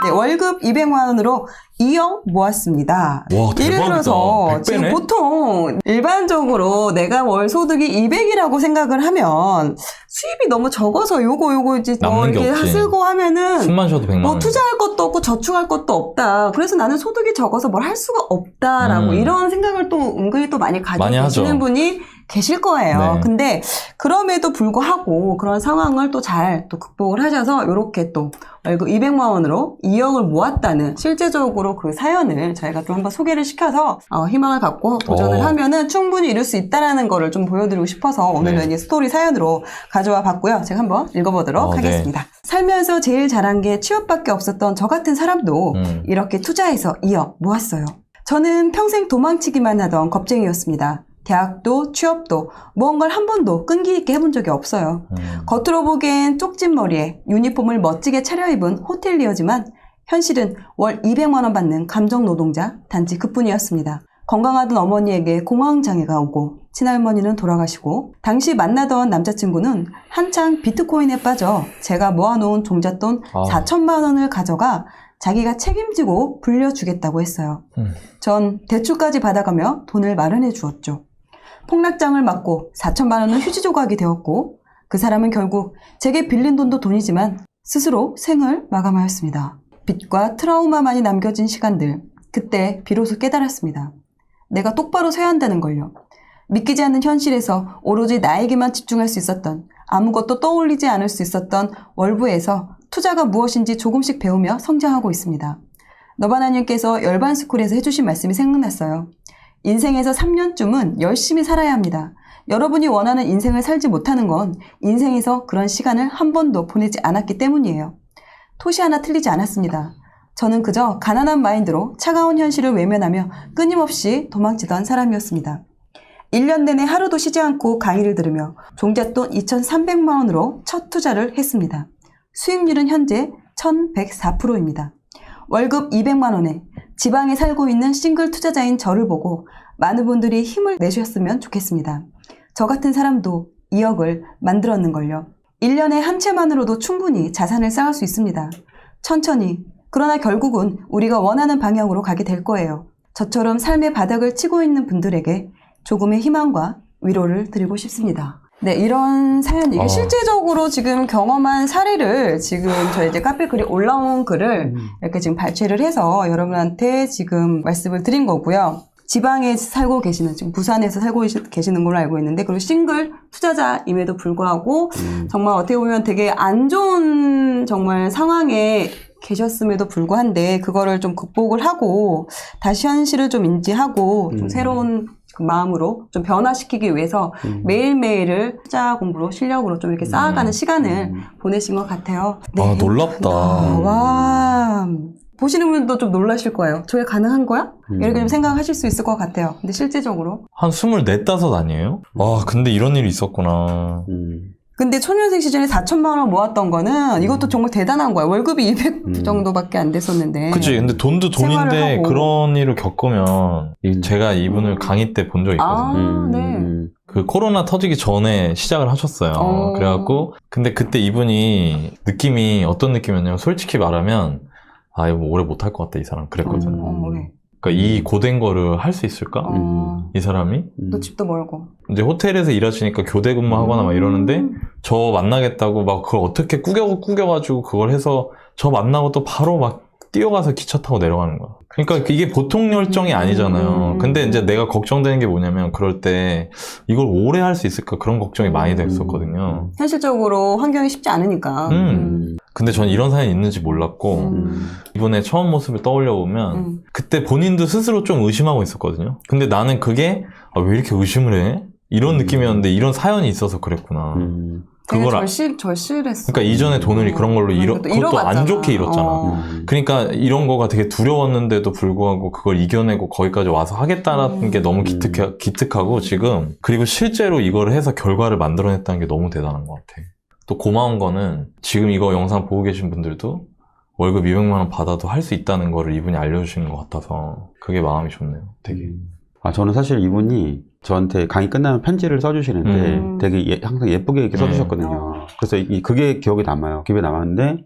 네, 월급 200만 원으로 2억 모았습니다. 와, 대박이다. 예를 들어서 100배네? 지금 보통 일반적으로 내가 월 소득이 200이라고 생각을 하면 수입이 너무 적어서 요거 이제 남는 게 이렇게 없지. 쓰고 하면은 숨만 쉬어도 100만 원. 투자할 것도 없고 저축할 것도 없다. 그래서 나는 소득이 적어서 뭘 할 수가 없다라고 이런 생각을 또 은근히 또 많이 가지고 많이 계시는 하죠. 분이 계실 거예요. 네. 근데 그럼에도 불구하고 그런 상황을 또 잘 또 극복을 하셔서 이렇게 또 월급 200만 원으로 2억을 모았다는 실제적으로 그 사연을 저희가 좀 한번 소개를 시켜서 희망을 갖고 도전을 하면은 충분히 이룰 수 있다라는 거를 좀 보여드리고 싶어서 오늘은 이 스토리 사연으로 가져와 봤고요. 제가 한번 읽어보도록 하겠습니다. 네. 살면서 제일 잘한 게 취업밖에 없었던 저 같은 사람도 이렇게 투자해서 2억 모았어요. 저는 평생 도망치기만 하던 겁쟁이였습니다. 대학도 취업도 무언가를 한 번도 끈기 있게 해본 적이 없어요. 겉으로 보기엔 쪽진 머리에 유니폼을 멋지게 차려입은 호텔리어지만 현실은 월 200만 원 받는 감정 노동자 단지 그뿐이었습니다. 건강하던 어머니에게 공황장애가 오고 친할머니는 돌아가시고 당시 만나던 남자친구는 한창 비트코인에 빠져 제가 모아놓은 종잣돈 4천만 원을 가져가 자기가 책임지고 불려주겠다고 했어요. 전 대출까지 받아가며 돈을 마련해 주었죠. 폭락장을 맞고 4천만 원은 휴지 조각이 되었고 그 사람은 결국 제게 빌린 돈도 돈이지만 스스로 생을 마감하였습니다. 빚과 트라우마만이 남겨진 시간들, 그때 비로소 깨달았습니다. 내가 똑바로 서야 한다는 걸요. 믿기지 않는 현실에서 오로지 나에게만 집중할 수 있었던, 아무것도 떠올리지 않을 수 있었던 월부에서 투자가 무엇인지 조금씩 배우며 성장하고 있습니다. 너바나님께서 열반스쿨에서 해주신 말씀이 생각났어요. 인생에서 3년쯤은 열심히 살아야 합니다. 여러분이 원하는 인생을 살지 못하는 건 인생에서 그런 시간을 한 번도 보내지 않았기 때문이에요. 토시 하나 틀리지 않았습니다. 저는 그저 가난한 마인드로 차가운 현실을 외면하며 끊임없이 도망치던 사람이었습니다. 1년 내내 하루도 쉬지 않고 강의를 들으며 종잣돈 2,300만 원으로 첫 투자를 했습니다. 수익률은 현재 1,104%입니다. 월급 200만 원에 지방에 살고 있는 싱글 투자자인 저를 보고 많은 분들이 힘을 내주셨으면 좋겠습니다. 저 같은 사람도 2억을 만들었는걸요. 1년에 한 채만으로도 충분히 자산을 쌓을 수 있습니다. 천천히, 그러나 결국은 우리가 원하는 방향으로 가게 될 거예요. 저처럼 삶의 바닥을 치고 있는 분들에게 조금의 희망과 위로를 드리고 싶습니다. 네, 이런 사연, 이게 실제적으로 지금 경험한 사례를 지금 저희 이제 카페 글이 올라온 글을 이렇게 지금 발췌를 해서 여러분한테 지금 말씀을 드린 거고요. 지방에 살고 계시는, 지금 부산에서 살고 계시는 걸로 알고 있는데, 그리고 싱글 투자자임에도 불구하고 정말 어떻게 보면 되게 안 좋은 정말 상황에 계셨음에도 불구한데 그거를 좀 극복을 하고 다시 현실을 좀 인지하고 좀 새로운 그 마음으로 좀 변화시키기 위해서 매일매일을 투자 공부로 실력으로 좀 이렇게 쌓아가는 시간을 보내신 것 같아요. 네. 아, 놀랍다. 와. 보시는 분들도 좀 놀라실 거예요. 저게 가능한 거야? 이렇게 좀 생각하실 수 있을 것 같아요. 근데 실제적으로. 한 24, 5 아니에요? 와, 근데 이런 일이 있었구나. 근데 초년생 시절에 4천만 원 모았던 거는 이것도 정말 대단한 거야. 월급이 200 정도밖에 안 됐었는데. 그치. 근데 돈도 돈인데 그런 일을 겪으면 제가 이분을 강의 때 본 적이 있거든요. 네. 그 코로나 터지기 전에 시작을 하셨어요. 그래갖고 근데 그때 이분이 느낌이 어떤 느낌이었냐면 솔직히 말하면 아 이거 오래 못할 것 같다 이 사람 그랬거든요. 네. 그러니까 이 고된 거를 할 수 있을까? 이 사람이? 또 집도 멀고. 이제 호텔에서 일하시니까 교대 근무하거나 막 이러는데 저 만나겠다고 막 그걸 어떻게 꾸겨가지고 그걸 해서 저 만나고 또 바로 막 뛰어가서 기차 타고 내려가는 거야. 그러니까 이게 보통 열정이 아니잖아요. 근데 이제 내가 걱정되는 게 뭐냐면 그럴 때 이걸 오래 할 수 있을까 그런 걱정이 많이 됐었거든요. 현실적으로 환경이 쉽지 않으니까. 근데 전 이런 사연이 있는지 몰랐고 이분의 처음 모습을 떠올려 보면 그때 본인도 스스로 좀 의심하고 있었거든요. 근데 나는 그게 아, 왜 이렇게 의심을 해? 이런 느낌이었는데 이런 사연이 있어서 그랬구나. 그걸 절실했어. 그러니까 이전에 돈을 그런 걸로 그것도 안 좋게 잃었잖아. 그러니까 이런 거가 되게 두려웠는데도 불구하고 그걸 이겨내고 거기까지 와서 하겠다라는 게 너무 기특하고 지금 그리고 실제로 이걸 해서 결과를 만들어냈다는 게 너무 대단한 것 같아. 또 고마운 거는 지금 이거 영상 보고 계신 분들도 월급 200만 원 받아도 할 수 있다는 거를 이분이 알려주시는 것 같아서 그게 마음이 좋네요. 되게. 저는 사실 이분이 저한테 강의 끝나면 편지를 써주시는데 되게 항상 예쁘게 이렇게 써주셨거든요. 그래서 그게 기억에 남아요. 기억에 남았는데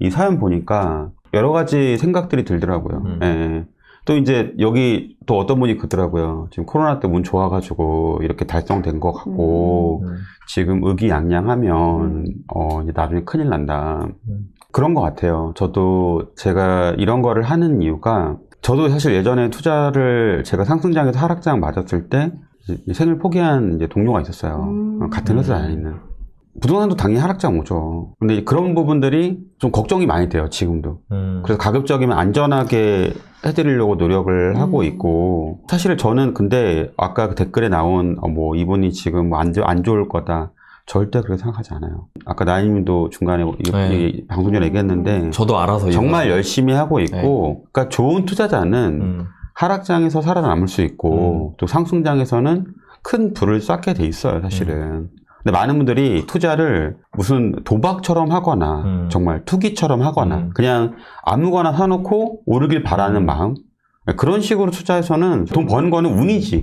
이 사연 보니까 여러 가지 생각들이 들더라고요. 예. 또 이제 여기 또 어떤 분이 그러더라고요. 지금 코로나 때 운 좋아가지고 이렇게 달성된 것 같고 지금 의기양양하면 이제 나중에 큰일 난다. 그런 것 같아요. 저도 제가 이런 거를 하는 이유가 저도 사실 예전에 투자를 제가 상승장에서 하락장 맞았을 때 생을 포기한 이제 동료가 있었어요. 같은 회사 다니는. 부동산도 당연히 하락장 오죠. 근데 그런 부분들이 좀 걱정이 많이 돼요, 지금도. 그래서 가급적이면 안전하게 해드리려고 노력을 하고 있고, 사실 저는 근데 아까 그 댓글에 나온 뭐 이분이 지금 뭐 안 좋을 거다. 절대 그렇게 생각하지 않아요. 아까 나인님도 중간에 방송 전에 얘기했는데, 저도 알아서 정말 열심히 하고 있고, 그러니까 좋은 투자자는 하락장에서 살아남을 수 있고, 또 상승장에서는 큰 부를 쌓게 돼 있어요, 사실은. 근데 많은 분들이 투자를 무슨 도박처럼 하거나 정말 투기처럼 하거나 그냥 아무거나 사놓고 오르길 바라는 마음, 그런 식으로 투자해서는 돈 버는 거는 운이지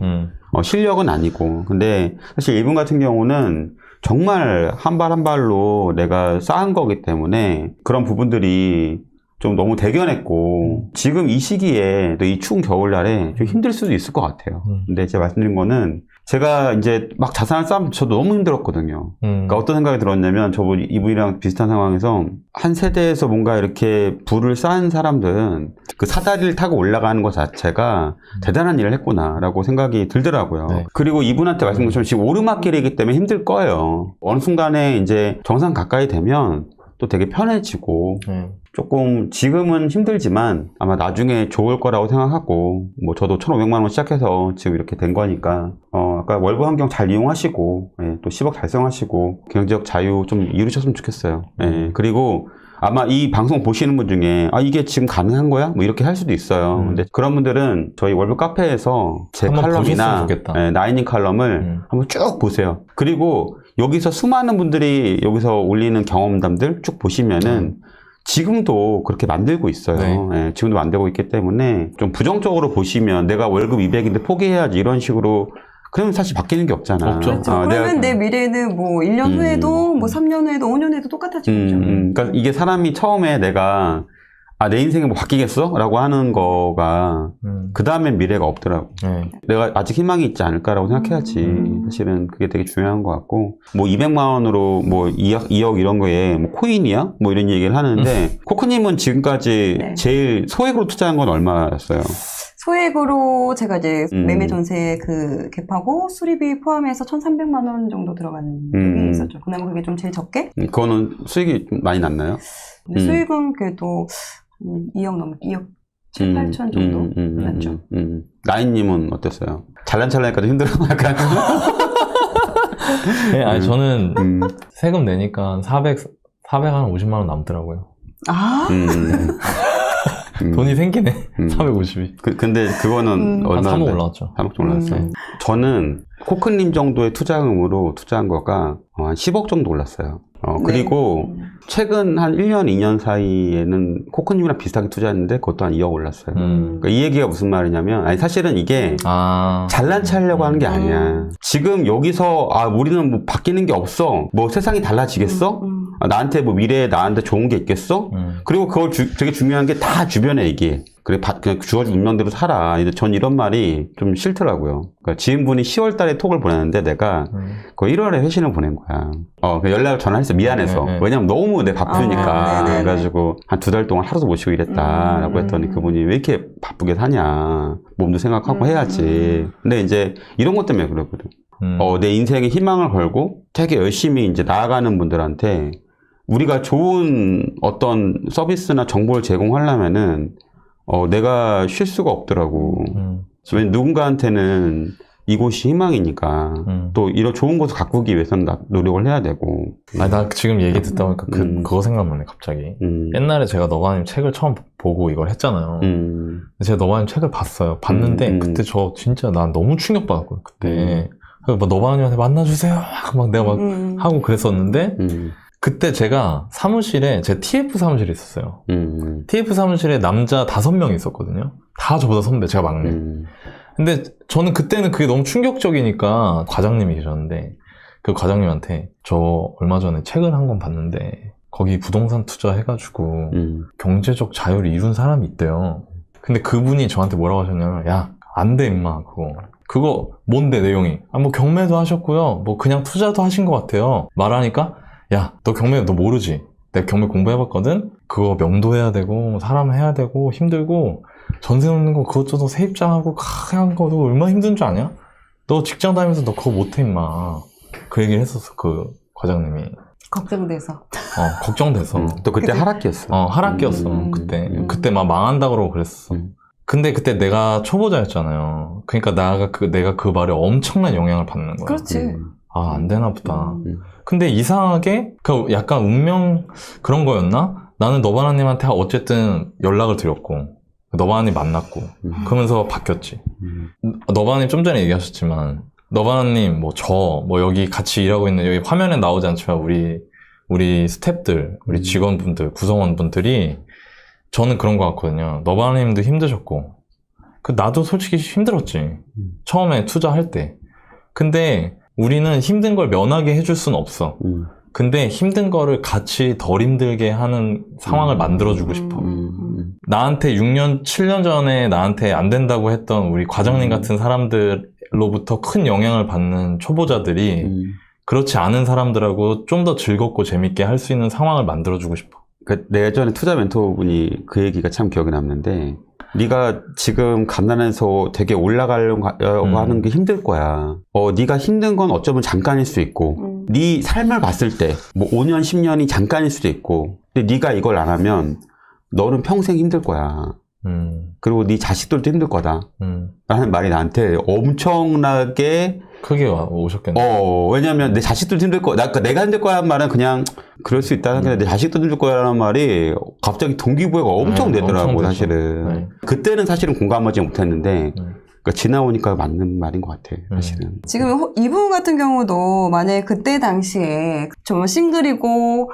실력은 아니고. 근데 사실 이분 같은 경우는 정말 한 발 한 발로 내가 쌓은 거기 때문에 그런 부분들이 좀 너무 대견했고, 지금 이 시기에 또 이 추운 겨울날에 좀 힘들 수도 있을 것 같아요. 근데 제가 말씀드린 거는 제가 이제 막 자산을 쌓으면 저도 너무 힘들었거든요. 그러니까 어떤 생각이 들었냐면, 이분이랑 비슷한 상황에서 한 세대에서 뭔가 이렇게 부를 쌓은 사람들은 그 사다리를 타고 올라가는 것 자체가 대단한 일을 했구나라고 생각이 들더라고요. 네. 그리고 이분한테 말씀드린 것처럼 지금 오르막길이기 때문에 힘들 거예요. 어느 순간에 이제 정상 가까이 되면 또 되게 편해지고 조금 지금은 힘들지만 아마 나중에 좋을 거라고 생각하고, 뭐 저도 1,500만 원 시작해서 지금 이렇게 된 거니까 아까 월급 환경 잘 이용하시고, 또 10억 달성하시고 경제적 자유 좀 이루셨으면 좋겠어요. 그리고 아마 이 방송 보시는 분 중에 이게 지금 가능한 거야? 뭐 이렇게 할 수도 있어요. 근데 그런 분들은 저희 월급 카페에서 제 칼럼이나 나인님 칼럼을 한번 쭉 보세요. 그리고 여기서 수많은 분들이 여기서 올리는 경험담들 쭉 보시면은 지금도 그렇게 만들고 있어요. 네. 지금도 만들고 있기 때문에 좀 부정적으로 보시면 내가 월급 200인데 포기해야지 이런 식으로, 그러면 사실 바뀌는 게 없잖아. 없죠. 그렇죠. 그러면 내 미래는 뭐 1년 후에도 뭐 3년 후에도 5년 후에도 똑같아지겠죠. 그러니까 이게 사람이 처음에 내가 내 인생이 뭐 바뀌겠어? 라고 하는 거가 그 다음엔 미래가 없더라고. 내가 아직 희망이 있지 않을까라고 생각해야지. 사실은 그게 되게 중요한 것 같고, 뭐 200만 원으로 뭐 2억 이런 거에 뭐 코인이야? 뭐 이런 얘기를 하는데 코크님은 지금까지 제일 소액으로 투자한 건 얼마였어요? 소액으로 제가 이제 매매 전세 그 갭하고 수리비 포함해서 1,300만 원 정도 들어가는 게 있었죠. 그나마 그게 좀 제일 적게? 그거는 수익이 좀 많이 났나요? 근데 수익은 그래도 2억 7, 8천 정도 났죠. 나인님은 어땠어요? 잘난찰나니까 좀 힘들어? 약간. 네, 아니, 저는 세금 내니까 450만 원 남더라고요. 돈이 생기네. 450이. 근데 그거는 얼마나? 3억 올라왔죠. 3억 정도 올랐어요. 저는 코크님 정도의 투자금으로 투자한 거가 한 10억 정도 올랐어요. 그리고 최근 한 1년, 2년 사이에는 코크님이랑 비슷하게 투자했는데 그것도 한 2억 올랐어요. 그러니까 이 얘기가 무슨 말이냐면, 사실은 이게 잘난 체하려고 하는 게 아니야. 지금 여기서 우리는 뭐 바뀌는 게 없어. 뭐 세상이 달라지겠어? 나한테 뭐 미래에 나한테 좋은 게 있겠어? 그리고 그걸 되게 중요한 게 다 주변에 얘기해. 그래, 그냥 주어진 운명대로 살아. 전 이런 말이 좀 싫더라고요. 그러니까 지인분이 10월 달에 톡을 보냈는데 내가 그 1월에 회신을 보낸 거야. 연락을 전화했어. 미안해서. 왜냐면 너무 내가 바쁘니까. 그래가지고 한 2달 동안 하루도 못 쉬고 일했다라고 했더니 그분이 왜 이렇게 바쁘게 사냐. 몸도 생각하고 해야지. 근데 이제 이런 것 때문에 그러거든. 내 인생에 희망을 걸고 되게 열심히 이제 나아가는 분들한테 우리가 좋은 어떤 서비스나 정보를 제공하려면은 내가 쉴 수가 없더라고. 왜냐면 누군가한테는 이곳이 희망이니까 또 이런 좋은 곳을 가꾸기 위해서는 노력을 해야 되고. 나 지금 얘기 듣다 보니까 그거 생각나네, 갑자기. 옛날에 제가 너바님 책을 처음 보고 이걸 했잖아요. 제가 너바님 책을 봤어요. 봤는데 그때 저 진짜 난 너무 충격받았거든요, 그때. 그래서 너바님한테 만나주세요. 막 내가 막 하고 그랬었는데 그때 제가 사무실에, 제 TF 사무실에 있었어요. TF 사무실에 남자 5명 있었거든요. 다 저보다 선배, 제가 막내. 근데 저는 그때는 그게 너무 충격적이니까 과장님이 계셨는데 그 과장님한테 저 얼마 전에 책을 한 권 봤는데 거기 부동산 투자해가지고 경제적 자유를 이룬 사람이 있대요. 근데 그분이 저한테 뭐라고 하셨냐면 야, 안 돼 임마 그거 뭔데 내용이? 뭐 경매도 하셨고요. 뭐 그냥 투자도 하신 것 같아요. 말하니까 야, 너 경매 너 모르지? 내가 경매 공부해봤거든? 그거 명도해야 되고 사람 해야 되고 힘들고 전세 놓는 거 그것저것 세입자하고 하는 거도 얼마나 힘든 줄 아냐? 너 직장 다니면서 너 그거 못해 임마. 그 얘기를 했었어 그 과장님이. 걱정돼서. 걱정돼서. 또 그때 하락기였어. 하락기였어. 그때 막 망한다고 그러고 그랬어. 근데 그때 내가 초보자였잖아요. 그러니까 내가 그 말에 엄청난 영향을 받는 거야. 그렇지. 아, 안 되나 보다. 근데 이상하게 그 약간 운명 그런 거였나? 나는 너바나님한테 어쨌든 연락을 드렸고 너바나님 만났고 그러면서 바뀌었지. 너바나님 좀 전에 얘기하셨지만 너바나님 여기 같이 일하고 있는 여기 화면에 나오지 않지만 우리 스태프들, 우리 직원분들, 구성원분들이 저는 그런 것 같거든요. 너바나님도 힘드셨고 나도 솔직히 힘들었지. 처음에 투자할 때. 근데 우리는 힘든 걸 면하게 해줄 수는 없어. 근데 힘든 거를 같이 덜 힘들게 하는 상황을 만들어주고 싶어. 나한테 6년, 7년 전에 나한테 안 된다고 했던 우리 과장님 같은 사람들로부터 큰 영향을 받는 초보자들이 그렇지 않은 사람들하고 좀 더 즐겁고 재밌게 할 수 있는 상황을 만들어주고 싶어. 내 예전에 투자 멘토분이 그 얘기가 참 기억에 남는데 네가 지금 가난해서 되게 올라가려고 하는 게 힘들 거야. 네가 힘든 건 어쩌면 잠깐일 수 있고 네 삶을 봤을 때 뭐 5년, 10년이 잠깐일 수도 있고 근데 네가 이걸 안 하면 너는 평생 힘들 거야. 그리고 네 자식들도 힘들 거다. 라는 말이 나한테 엄청나게 크게 오셨겠네. 왜냐면 내 자식들도 힘들 거야. 내가 힘들 거라는 말은 그냥 그럴 수 있다. 근데 내 자식도 힘들 거라는 말이 갑자기 동기부여가 엄청 되더라고, 엄청 사실은. 네. 그때는 사실은 공감하지 못했는데, 그러니까 지나오니까 맞는 말인 것 같아, 사실은. 지금 이분 같은 경우도 만약에 그때 당시에 정말 싱글이고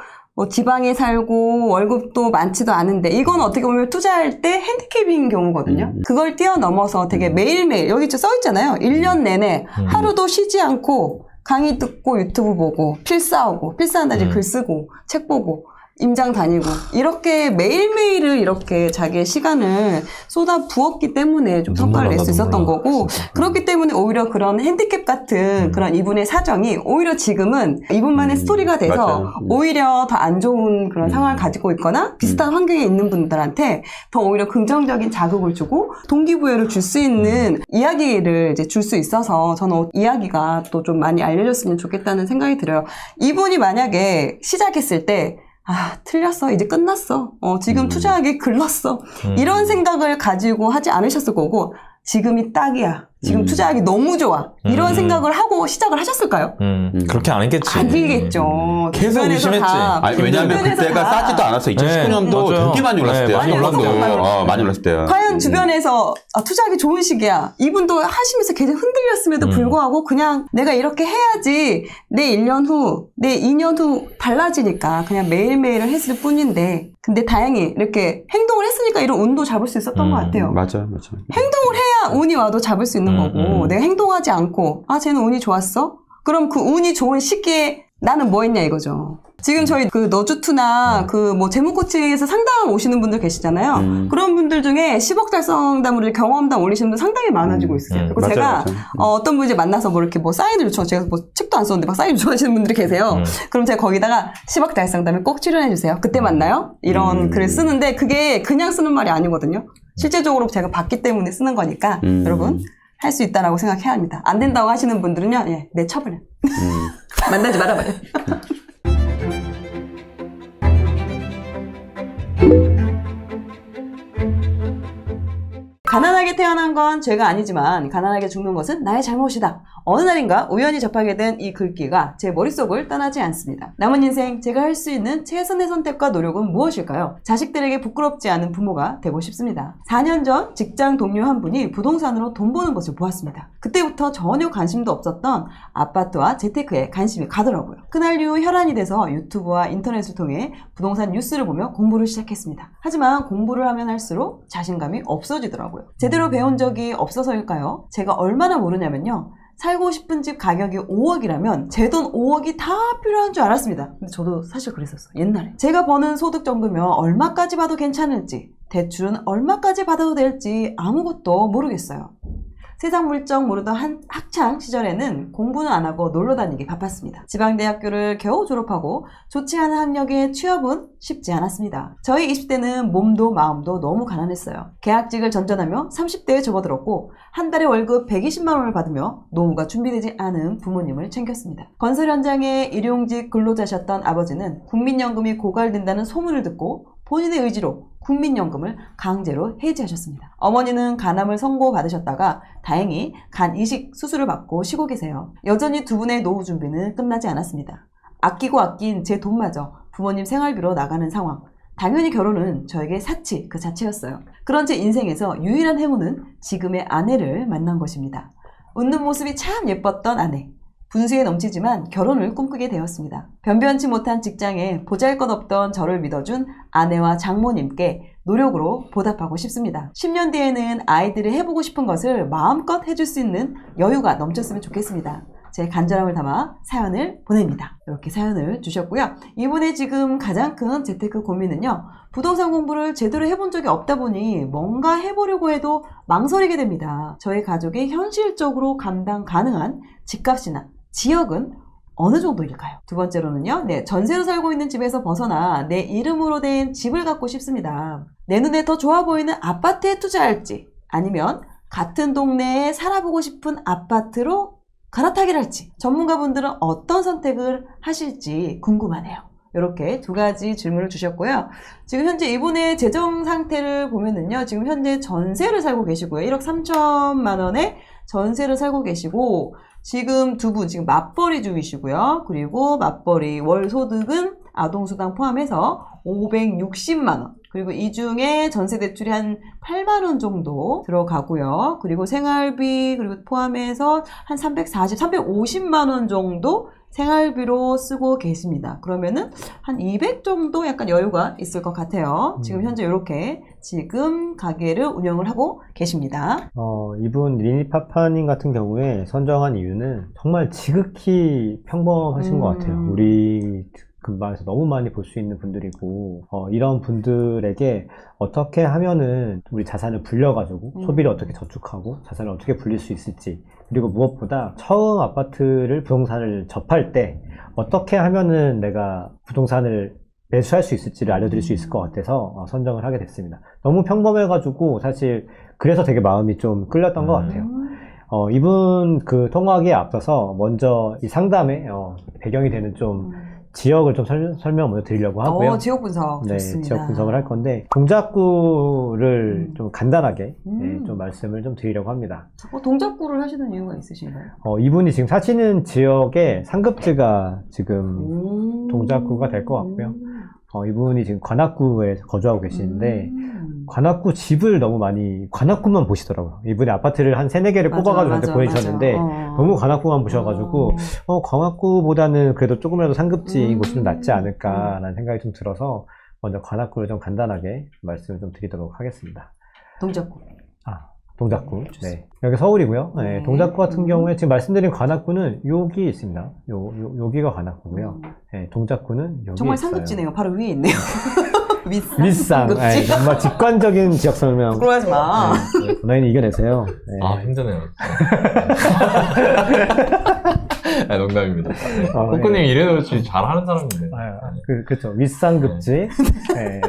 지방에 살고 월급도 많지도 않은데 이건 어떻게 보면 투자할 때 핸디캡인 경우거든요. 그걸 뛰어넘어서 되게 매일매일 여기 써있잖아요. 1년 내내 하루도 쉬지 않고 강의 듣고 유튜브 보고 필사하고 필사한다지 글 쓰고 책 보고 임장 다니고 이렇게 매일매일을 이렇게 자기의 시간을 쏟아 부었기 때문에 좀 성과를 낼 수 있었던 거고 진짜. 그렇기 때문에 오히려 그런 핸디캡 같은 그런 이분의 사정이 오히려 지금은 이분만의 스토리가 돼서 맞아요. 오히려 더 안 좋은 그런 상황을 가지고 있거나 비슷한 환경에 있는 분들한테 더 오히려 긍정적인 자극을 주고 동기부여를 줄 수 있는 이야기를 이제 줄 수 있어서 저는 이야기가 또 좀 많이 알려졌으면 좋겠다는 생각이 들어요. 이분이 만약에 시작했을 때 틀렸어. 이제 끝났어. 지금 투자하기 글렀어. 이런 생각을 가지고 하지 않으셨을 거고, 지금이 딱이야. 지금 투자하기 너무 좋아. 이런 생각을 하고 시작을 하셨을까요? 그렇게 안 했겠지. 아니겠죠. 계속 의심했지. 왜냐면 그때가 싸지도 않았어. 2019년도 네, 되게 많이 올랐을 때요. 많이 올랐어요. 많이 올랐을 때요. 과연 주변에서 투자하기 좋은 시기야. 이분도 하시면서 계속 흔들렸음에도 불구하고 그냥 내가 이렇게 해야지 내 1년 후, 내 2년 후 달라지니까 그냥 매일매일을 했을 뿐인데 근데 다행히 이렇게 행동을 했으니까 이런 운도 잡을 수 있었던 것 같아요. 맞아요. 행동을 해야 운이 와도 잡을 수 있는 거고 내가 행동하지 않고 쟤는 운이 좋았어? 그럼 그 운이 좋은 시기에 나는 뭐 했냐 이거죠. 지금 저희 그 너주투나 그 뭐 재무코칭에서 상담 오시는 분들 계시잖아요. 그런 분들 중에 10억 달성담을 경험담 올리시는 분 상당히 많아지고 있어요. 그리고 맞아요, 제가 맞아요. 어떤 분 이제 만나서 뭐 이렇게 뭐 사인을 요청, 제가 뭐 책도 안 썼는데 막 사인 요청하시는 분들이 계세요. 그럼 제가 거기다가 10억 달성담에 꼭 출연해 주세요. 그때 만나요? 이런 글을 쓰는데 그게 그냥 쓰는 말이 아니거든요. 실제적으로 제가 봤기 때문에 쓰는 거니까 여러분 할 수 있다라고 생각해야 합니다. 안 된다고 하시는 분들은요, 내쳐버려. 만나지 말아봐요. 가난하게 태어난 건 죄가 아니지만 가난하게 죽는 것은 나의 잘못이다. 어느 날인가 우연히 접하게 된 이 글귀가 제 머릿속을 떠나지 않습니다. 남은 인생 제가 할 수 있는 최선의 선택과 노력은 무엇일까요? 자식들에게 부끄럽지 않은 부모가 되고 싶습니다. 4년 전 직장 동료 한 분이 부동산으로 돈 버는 것을 보았습니다. 그때부터 전혀 관심도 없었던 아파트와 재테크에 관심이 가더라고요. 그날 이후 혈안이 돼서 유튜브와 인터넷을 통해 부동산 뉴스를 보며 공부를 시작했습니다. 하지만 공부를 하면 할수록 자신감이 없어지더라고요. 제대로 배운 적이 없어서일까요? 제가 얼마나 모르냐면요. 살고 싶은 집 가격이 5억이라면 제 돈 5억이 다 필요한 줄 알았습니다. 근데 저도 사실 그랬었어, 옛날에. 제가 버는 소득 정도면 얼마까지 봐도 괜찮을지, 대출은 얼마까지 받아도 될지 아무것도 모르겠어요. 세상 물정 모르던 학창 시절에는 공부는 안 하고 놀러 다니기 바빴습니다. 지방대학교를 겨우 졸업하고 좋지 않은 학력에 취업은 쉽지 않았습니다. 저희 20대는 몸도 마음도 너무 가난했어요. 계약직을 전전하며 30대에 접어들었고 한 달에 월급 120만 원을 받으며 노후가 준비되지 않은 부모님을 챙겼습니다. 건설 현장에 일용직 근로자셨던 아버지는 국민연금이 고갈된다는 소문을 듣고 본인의 의지로 국민연금을 강제로 해지하셨습니다. 어머니는 간암을 선고받으셨다가 다행히 간 이식 수술을 받고 쉬고 계세요. 여전히 두 분의 노후 준비는 끝나지 않았습니다. 아끼고 아낀 제 돈마저 부모님 생활비로 나가는 상황. 당연히 결혼은 저에게 사치 그 자체였어요. 그런 제 인생에서 유일한 행운은 지금의 아내를 만난 것입니다. 웃는 모습이 참 예뻤던 아내. 분수에 넘치지만 결혼을 꿈꾸게 되었습니다. 변변치 못한 직장에 보잘것없던 저를 믿어준 아내와 장모님께 노력으로 보답하고 싶습니다. 10년 뒤에는 아이들이 해보고 싶은 것을 마음껏 해줄 수 있는 여유가 넘쳤으면 좋겠습니다. 제 간절함을 담아 사연을 보냅니다. 이렇게 사연을 주셨고요. 이분의 지금 가장 큰 재테크 고민은요. 부동산 공부를 제대로 해본 적이 없다 보니 뭔가 해보려고 해도 망설이게 됩니다. 저희 가족이 현실적으로 감당 가능한 집값이나 지역은 어느 정도일까요? 두 번째로는요, 전세로 살고 있는 집에서 벗어나 내 이름으로 된 집을 갖고 싶습니다. 내 눈에 더 좋아 보이는 아파트에 투자할지, 아니면 같은 동네에 살아보고 싶은 아파트로 갈아타기를 할지, 전문가분들은 어떤 선택을 하실지 궁금하네요. 이렇게 두 가지 질문을 주셨고요. 지금 현재 이분의 재정 상태를 보면은요, 지금 현재 전세를 살고 계시고요. 1억 3천만 원에 전세를 살고 계시고, 지금 두 분 지금 맞벌이 중이시고요. 그리고 맞벌이 월 소득은 아동수당 포함해서 560만 원. 그리고 이 중에 전세 대출이 한 8만 원 정도 들어가고요. 그리고 생활비 그리고 포함해서 한 350만 원 정도 생활비로 쓰고 계십니다. 그러면은 한 200 정도 약간 여유가 있을 것 같아요. 지금 현재 이렇게 지금 가게를 운영을 하고 계십니다. 이분 리니파파님 같은 경우에 선정한 이유는 정말 지극히 평범하신 것 같아요. 우리 근방에서 너무 많이 볼 수 있는 분들이고, 이런 분들에게 어떻게 하면은 우리 자산을 불려가지고 소비를 어떻게 저축하고 자산을 어떻게 불릴 수 있을지, 그리고 무엇보다 처음 아파트를 부동산을 접할 때 어떻게 하면은 내가 부동산을 매수할 수 있을지를 알려드릴 수 있을 것 같아서 선정을 하게 됐습니다. 너무 평범해가지고 사실 그래서 되게 마음이 좀 끌렸던 것 같아요. 이분 그 통화하기에 앞서서 먼저 이 상담의 배경이 되는 좀 지역을 좀 설명 먼저 드리려고 하고요. 지역 분석 네, 좋습니다. 지역 분석을 할 건데 동작구를 좀 간단하게 좀 말씀을 좀 드리려고 합니다. 동작구를 하시는 이유가 있으신가요? 이분이 지금 사시는 지역의 상급지가 지금 동작구가 될 것 같고요. 이분이 지금 관악구에 거주하고 계시는데 관악구 집을 너무 많이 관악구만 보시더라고요. 이분이 아파트를 한 3-4개를 뽑아가지고 저한테 보내주셨는데 너무 관악구만 보셔가지고 관악구보다는 그래도 조금이라도 상급지인 곳이 좀 낫지 않을까라는 생각이 좀 들어서 먼저 관악구를 좀 간단하게 말씀을 좀 드리도록 하겠습니다. 동작구. 동작구. 네. 여기 서울이고요. 네. 동작구 같은 경우에 지금 말씀드린 관악구는 여기 있습니다. 여기가 관악구고요. 네. 동작구는 여기 정말 있어요. 상급지네요. 바로 위에 있네요. 윗상. 네. 정말 직관적인 지역 설명. 부끄러워하지 마. 네. 본인이 이겨내세요. 네. 힘드네요. 농담입니다. 코코님 이래도 잘하는 사람인데. 그렇죠. 윗상급지. 네.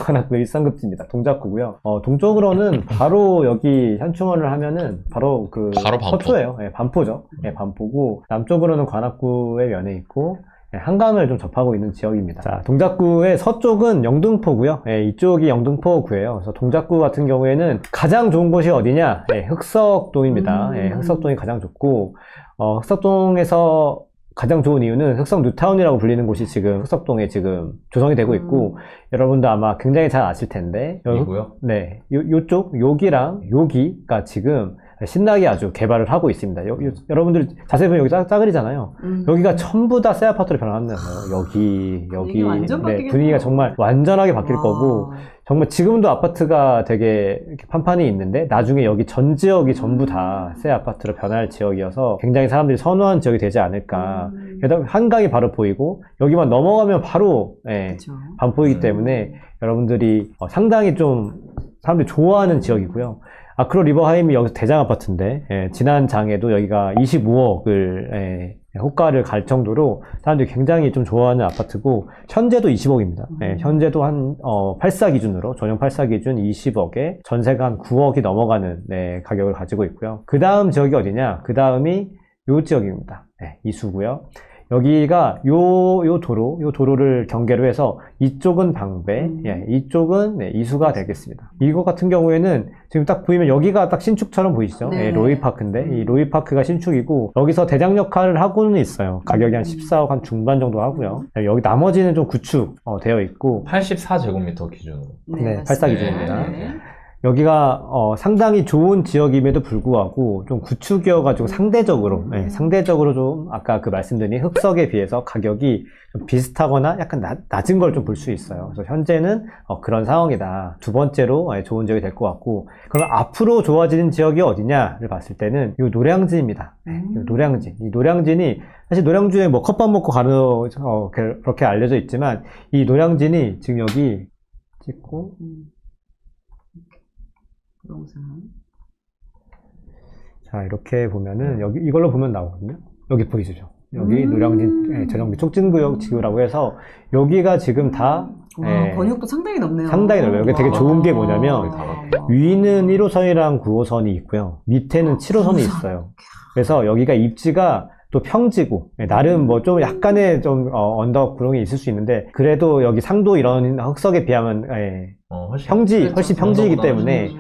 관악구 윗상급지입니다. 동작구고요. 동쪽으로는 바로 여기 현충원을 하면은 바로 바로 반포. 서초예요. 네, 반포죠. 네, 반포고 남쪽으로는 관악구에 면해 있고 한강을 좀 접하고 있는 지역입니다. 자, 동작구의 서쪽은 영등포고요. 이쪽이 영등포구예요. 그래서 동작구 같은 경우에는 가장 좋은 곳이 어디냐? 흑석동입니다. 흑석동이 가장 좋고, 흑석동에서 가장 좋은 이유는 흑석 뉴타운이라고 불리는 곳이 지금 흑석동에 지금 조성이 되고 있고, 여러분도 아마 굉장히 잘 아실 텐데, 이고요? 네, 요쪽, 여기랑 여기가 지금 신나게 아주 개발을 하고 있습니다. 여러분들 자세히 보면 여기 짜글이잖아요. 여기가 전부 다 새 아파트로 변화합니다. 여기 완전 네, 분위기가 정말 완전하게 바뀔 거고, 정말 지금도 아파트가 되게 이렇게 판판이 있는데 나중에 여기 전 지역이 전부 다 새 아파트로 변할 지역이어서 굉장히 사람들이 선호하는 지역이 되지 않을까. 게다가 한강이 바로 보이고 여기만 넘어가면 바로 그렇죠. 반포이기 때문에 여러분들이 상당히 좀 사람들이 좋아하는 지역이고요. 아크로 리버하임이 여기서 대장 아파트인데 지난 장에도 여기가 25억을 호가를 갈 정도로 사람들이 굉장히 좀 좋아하는 아파트고 현재도 20억입니다. 현재도 한 8사 기준으로 전용 8사 기준 20억에 전세가 한 9억이 넘어가는 가격을 가지고 있고요. 그 다음 지역이 어디냐? 그 다음이 요 지역입니다. 이수고요. 여기가 요 도로를 경계로 해서 이쪽은 방배, 이쪽은 이수가 되겠습니다. 이거 같은 경우에는 지금 딱 보이면 여기가 딱 신축처럼 보이시죠? 네. 로이파크인데 이 로이파크가 신축이고 여기서 대장 역할을 하고는 있어요. 가격이 한 14억 한 중반 정도 하고요. 여기 나머지는 좀 구축 되어 있고 84제곱미터 기준으로. 네, 8사 기준입니다. 네. 여기가 상당히 좋은 지역임에도 불구하고 좀 구축이어가지고 상대적으로 좀 아까 그 말씀드린 흑석에 비해서 가격이 좀 비슷하거나 약간 낮은 걸 좀 볼 수 있어요. 그래서 현재는 그런 상황이다. 두 번째로 좋은 지역이 될 것 같고, 그럼 앞으로 좋아지는 지역이 어디냐를 봤을 때는 이 노량진입니다. 이 노량진. 이 노량진이 사실 노량진에 뭐 컵밥 먹고 가는 그렇게 알려져 있지만 이 노량진이 지금 여기 찍고 자, 이렇게 보면은 여기 이걸로 보면 나오거든요. 여기 보이시죠? 여기 노량진 전용기 촉진구역 지구라고 해서 여기가 지금 다 권역도 상당히 넓네요. 상당히 넓어요. 여기 되게 좋은 게 뭐냐면 위는 1호선이랑 9호선이 있고요. 밑에는 7호선이 있어요. 그래서 여기가 입지가 또 평지고 나름 뭐 좀 약간의 좀 언덕 구렁이 있을 수 있는데 그래도 여기 상도 이런 흑석에 비하면 훨씬 평지이기 때문에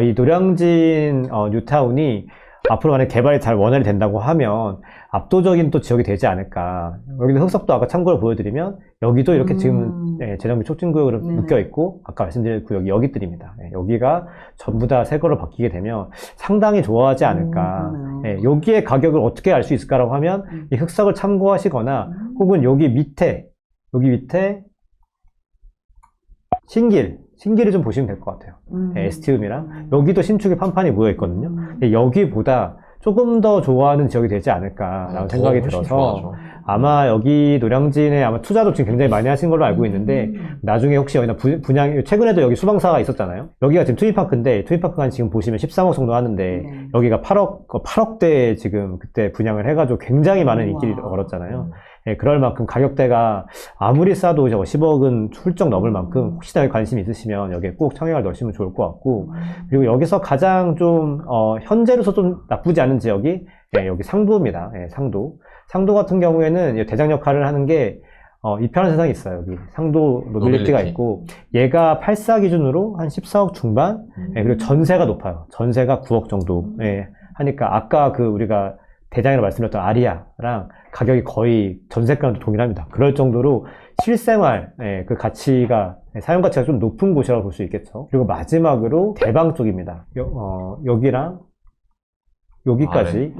이 노량진 뉴타운이 앞으로 만약 개발이 잘 원활히 된다고 하면 압도적인 또 지역이 되지 않을까. 여기도 흑석도 아까 참고로 보여드리면 여기도 이렇게 지금 재정비 촉진구역으로 묶여 있고 아까 말씀드린 구역이 여기들입니다. 여기가 전부 다 새 거로 바뀌게 되면 상당히 좋아하지 않을까. 여기에 가격을 어떻게 알 수 있을까라고 하면 이 흑석을 참고하시거나 혹은 여기 밑에 신길을 좀 보시면 될 것 같아요. ST움이랑 여기도 신축이 판판이 모여 있거든요. 여기보다 조금 더 좋아하는 지역이 되지 않을까라는 생각이 들어서 좋아하죠. 아마 여기 노량진에 아마 투자도 지금 굉장히 많이 하신 걸로 알고 있는데 나중에 혹시 여기나 분양 최근에도 여기 수방사가 있었잖아요. 여기가 지금 투입파크인데 투입파크가 지금 보시면 13억 정도 하는데 여기가 8억대 지금 그때 분양을 해가지고 굉장히 많은 인기를 얻었잖아요. 그럴 만큼 가격대가 아무리 싸도 이제 10억은 훌쩍 넘을 만큼 혹시나 관심이 있으시면 여기에 꼭 청약을 넣으시면 좋을 것 같고 그리고 여기서 가장 좀 현재로서 좀 나쁘지 않은 지역이 여기 상도입니다. 상도 같은 경우에는 대장 역할을 하는 게 이편한 세상이 있어요. 여기 상도 노빌리티가 있고 얘가 8사 기준으로 한 14억 중반 그리고 전세가 높아요. 전세가 9억 정도 하니까 아까 그 우리가 대장이라고 말씀드렸던 아리아랑 가격이 거의 전세가랑 동일합니다. 그럴 정도로 실생활 그 가치가 사용 가치가 좀 높은 곳이라고 볼 수 있겠죠. 그리고 마지막으로 대방 쪽입니다. 여기랑 여기까지,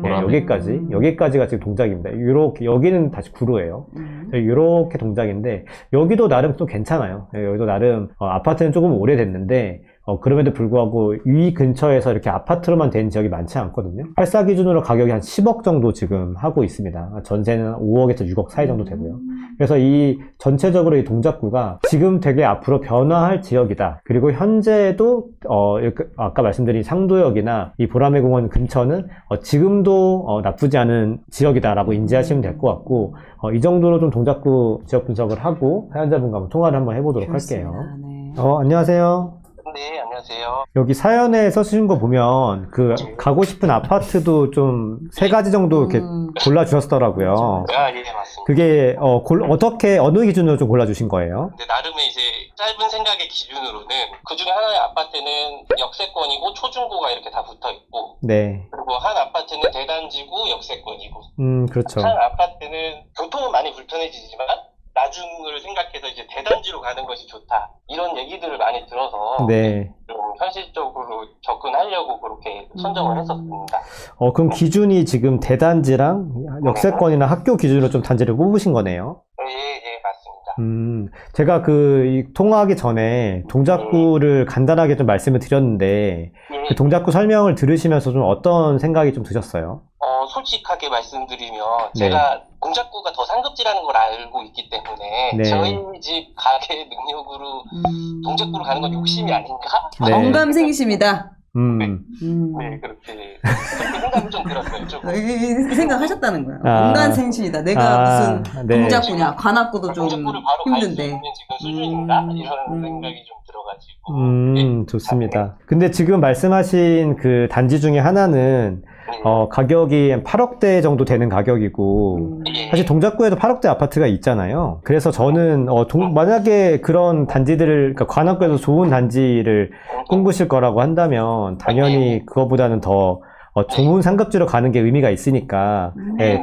여기까지가 지금 동작입니다. 이렇게 여기는 다시 구로예요. 이렇게 동작인데 여기도 나름 좀 괜찮아요. 여기도 나름 아파트는 조금 오래됐는데 그럼에도 불구하고 이 근처에서 이렇게 아파트로만 된 지역이 많지 않거든요. 8사 기준으로 가격이 한 10억 정도 지금 하고 있습니다. 전세는 5억에서 6억 사이 정도 되고요. 그래서 이 전체적으로 이 동작구가 지금 되게 앞으로 변화할 지역이다. 그리고 현재도 아까 말씀드린 상도역이나 이 보라매 공원 근처는 지금도 나쁘지 않은 지역이다라고 인지하시면 될 것 같고 이 정도로 좀 동작구 지역 분석을 하고 사연자분과 한번 통화를 한번 해보도록 할게요. 네. 안녕하세요. 네, 안녕하세요. 여기 사연에 써주신 거 보면 가고 싶은 아파트도 좀 3가지 정도 이렇게 골라주셨더라고요. 아, 예, 맞습니다. 그게 어떻게 어느 기준으로 좀 골라주신 거예요? 근데 나름의 이제 짧은 생각의 기준으로는 그 중에 하나의 아파트는 역세권이고 초중고가 이렇게 다 붙어 있고, 네. 그리고 한 아파트는 대단지고 역세권이고, 그렇죠. 한 아파트는 교통은 많이 불편해지지만 나중을 생각해서 이제 대단지로 가는 것이 좋다. 이런 얘기들을 많이 들어서 네. 좀 현실적으로 접근하려고 그렇게 선정을 했었습니다. 그럼 기준이 지금 대단지랑 역세권이나 학교 기준으로 좀 단지를 뽑으신 거네요? 예, 맞습니다. 제가 이 통화하기 전에 동작구를 간단하게 좀 말씀을 드렸는데, 네. 그 동작구 설명을 들으시면서 좀 어떤 생각이 좀 드셨어요? 솔직하게 말씀드리면 네. 제가 동작구가 더 상급지라는 걸 알고 있기 때문에 네. 저희 집 가게 능력으로 동작구로 가는 건 욕심이 아닌가? 네. 정감생이십니다. 네, 그렇게 생각이 좀 들었어요. 조금. 생각하셨다는 거예요. 아. 인간생심이다. 내가 무슨 네. 동작구냐, 관악구도 좀 동작구를 바로 갈 수 힘든데. 있는 지금 수준인가? 이런 생각이 좀 들어가지고. 네. 좋습니다. 근데 지금 말씀하신 그 단지 중에 하나는 가격이 8억대 정도 되는 가격이고, 예. 사실 동작구에도 8억대 아파트가 있잖아요. 그래서 저는 만약에 그런 단지들을, 그러니까 관악구에서 좋은 단지를 꿈꾸실 거라고 한다면 당연히 그거보다는 더 좋은 상급지로 가는 게 의미가 있으니까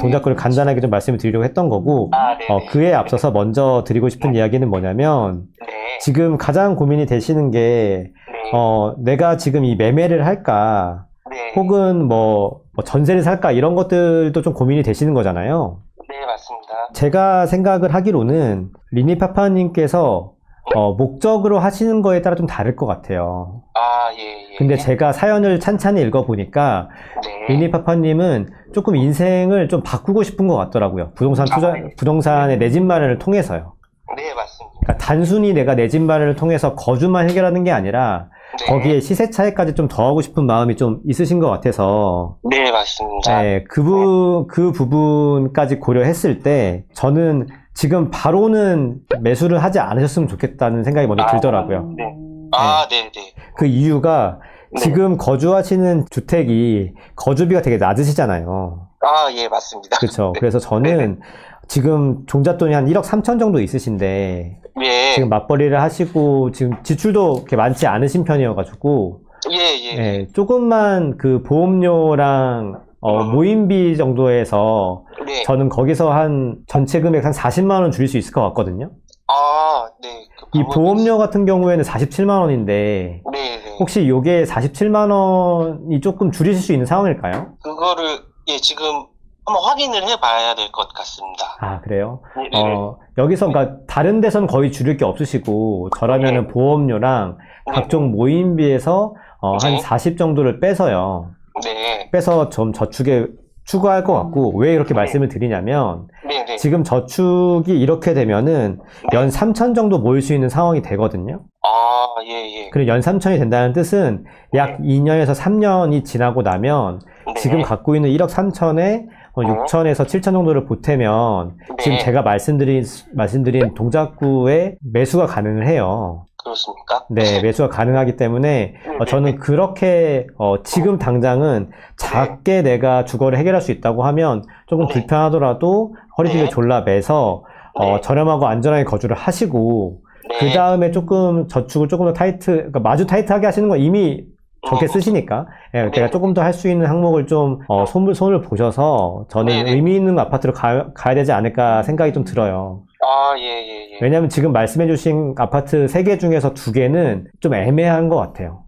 동작구를 간단하게 좀 말씀을 드리려고 했던 거고, 네네. 그에 앞서서 먼저 드리고 싶은 이야기는 뭐냐면, 네. 지금 가장 고민이 되시는 게 네. 내가 지금 이 매매를 할까, 네. 혹은 전세를 살까, 이런 것들도 좀 고민이 되시는 거잖아요. 네, 맞습니다. 제가 생각을 하기로는 리니파파님께서 목적으로 하시는 거에 따라 좀 다를 것 같아요. 예. 근데 제가 사연을 찬찬히 읽어보니까 네. 리니파파님은 조금 인생을 좀 바꾸고 싶은 것 같더라고요. 네. 부동산의 내 집 마련을 통해서요. 네, 맞습니다. 그러니까 단순히 내가 내 집 마련을 통해서 거주만 해결하는 게 아니라 네. 거기에 시세 차익까지 좀 더하고 싶은 마음이 좀 있으신 것 같아서, 네, 맞습니다. 네, 그 부분까지 고려했을 때 저는 지금 바로는 매수를 하지 않으셨으면 좋겠다는 생각이 먼저 들더라고요. 네. 네. 그 이유가 지금 거주하시는 주택이 거주비가 되게 낮으시잖아요. 예, 맞습니다. 그렇죠. 그래서 저는 지금 종잣돈이 한 1억 3천 정도 있으신데 예. 지금 맞벌이를 하시고 지금 지출도 그렇게 많지 않으신 편이어가지고 예. 조금만 그 보험료랑 모임비 정도에서 네. 저는 거기서 한 전체 금액 한 40만 원 줄일 수 있을 것 같거든요. 네. 이 보험료 같은 경우에는 47만 원인데 네. 혹시 요게 47만 원이 조금 줄이실 수 있는 상황일까요? 그거를 지금 한번 확인을 해봐야 될 것 같습니다. 아, 그래요? 네. 여기서 그러니까 다른 데선 거의 줄일 게 없으시고 저라면은 보험료랑 각종 모임비에서 한 40 정도를 빼서요. 네. 빼서 좀 저축에 추가할 것 같고, 왜 이렇게 말씀을 드리냐면 네. 지금 저축이 이렇게 되면은 연 3천 정도 모일 수 있는 상황이 되거든요. 예. 그리고 연 3천이 된다는 뜻은 약 2년에서 3년이 지나고 나면 네. 지금 갖고 있는 1억 3천에 6천에서 7천 정도를 보태면 지금 제가 말씀드린 동작구에 매수가 가능을 해요. 그렇습니까? 네, 매수가 가능하기 때문에 저는 그렇게 지금 당장은 작게 내가 주거를 해결할 수 있다고 하면 조금 불편하더라도 허리띠를 졸라 매서 저렴하고 안전하게 거주를 하시고 그 다음에 조금 저축을 조금 더 그러니까 마주 타이트하게 하시는 건 이미 좋게 쓰시니까 제가 조금 더 할 수 있는 항목을 좀 손을 보셔서 저는 의미 있는 아파트로 가야 되지 않을까 생각이 좀 들어요. 예. 왜냐면 지금 말씀해주신 아파트 3개 중에서 2개는 좀 애매한 것 같아요.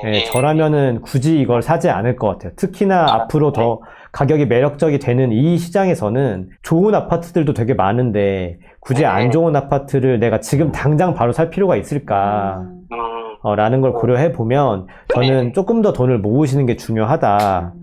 애매해. 저라면은 굳이 이걸 사지 않을 것 같아요. 특히나 앞으로 더 가격이 매력적이 되는 이 시장에서는 좋은 아파트들도 되게 많은데 굳이 안 좋은 아파트를 내가 지금 당장 바로 살 필요가 있을까? 라는 걸 고려해 보면 저는 조금 더 돈을 모으시는 게 중요하다.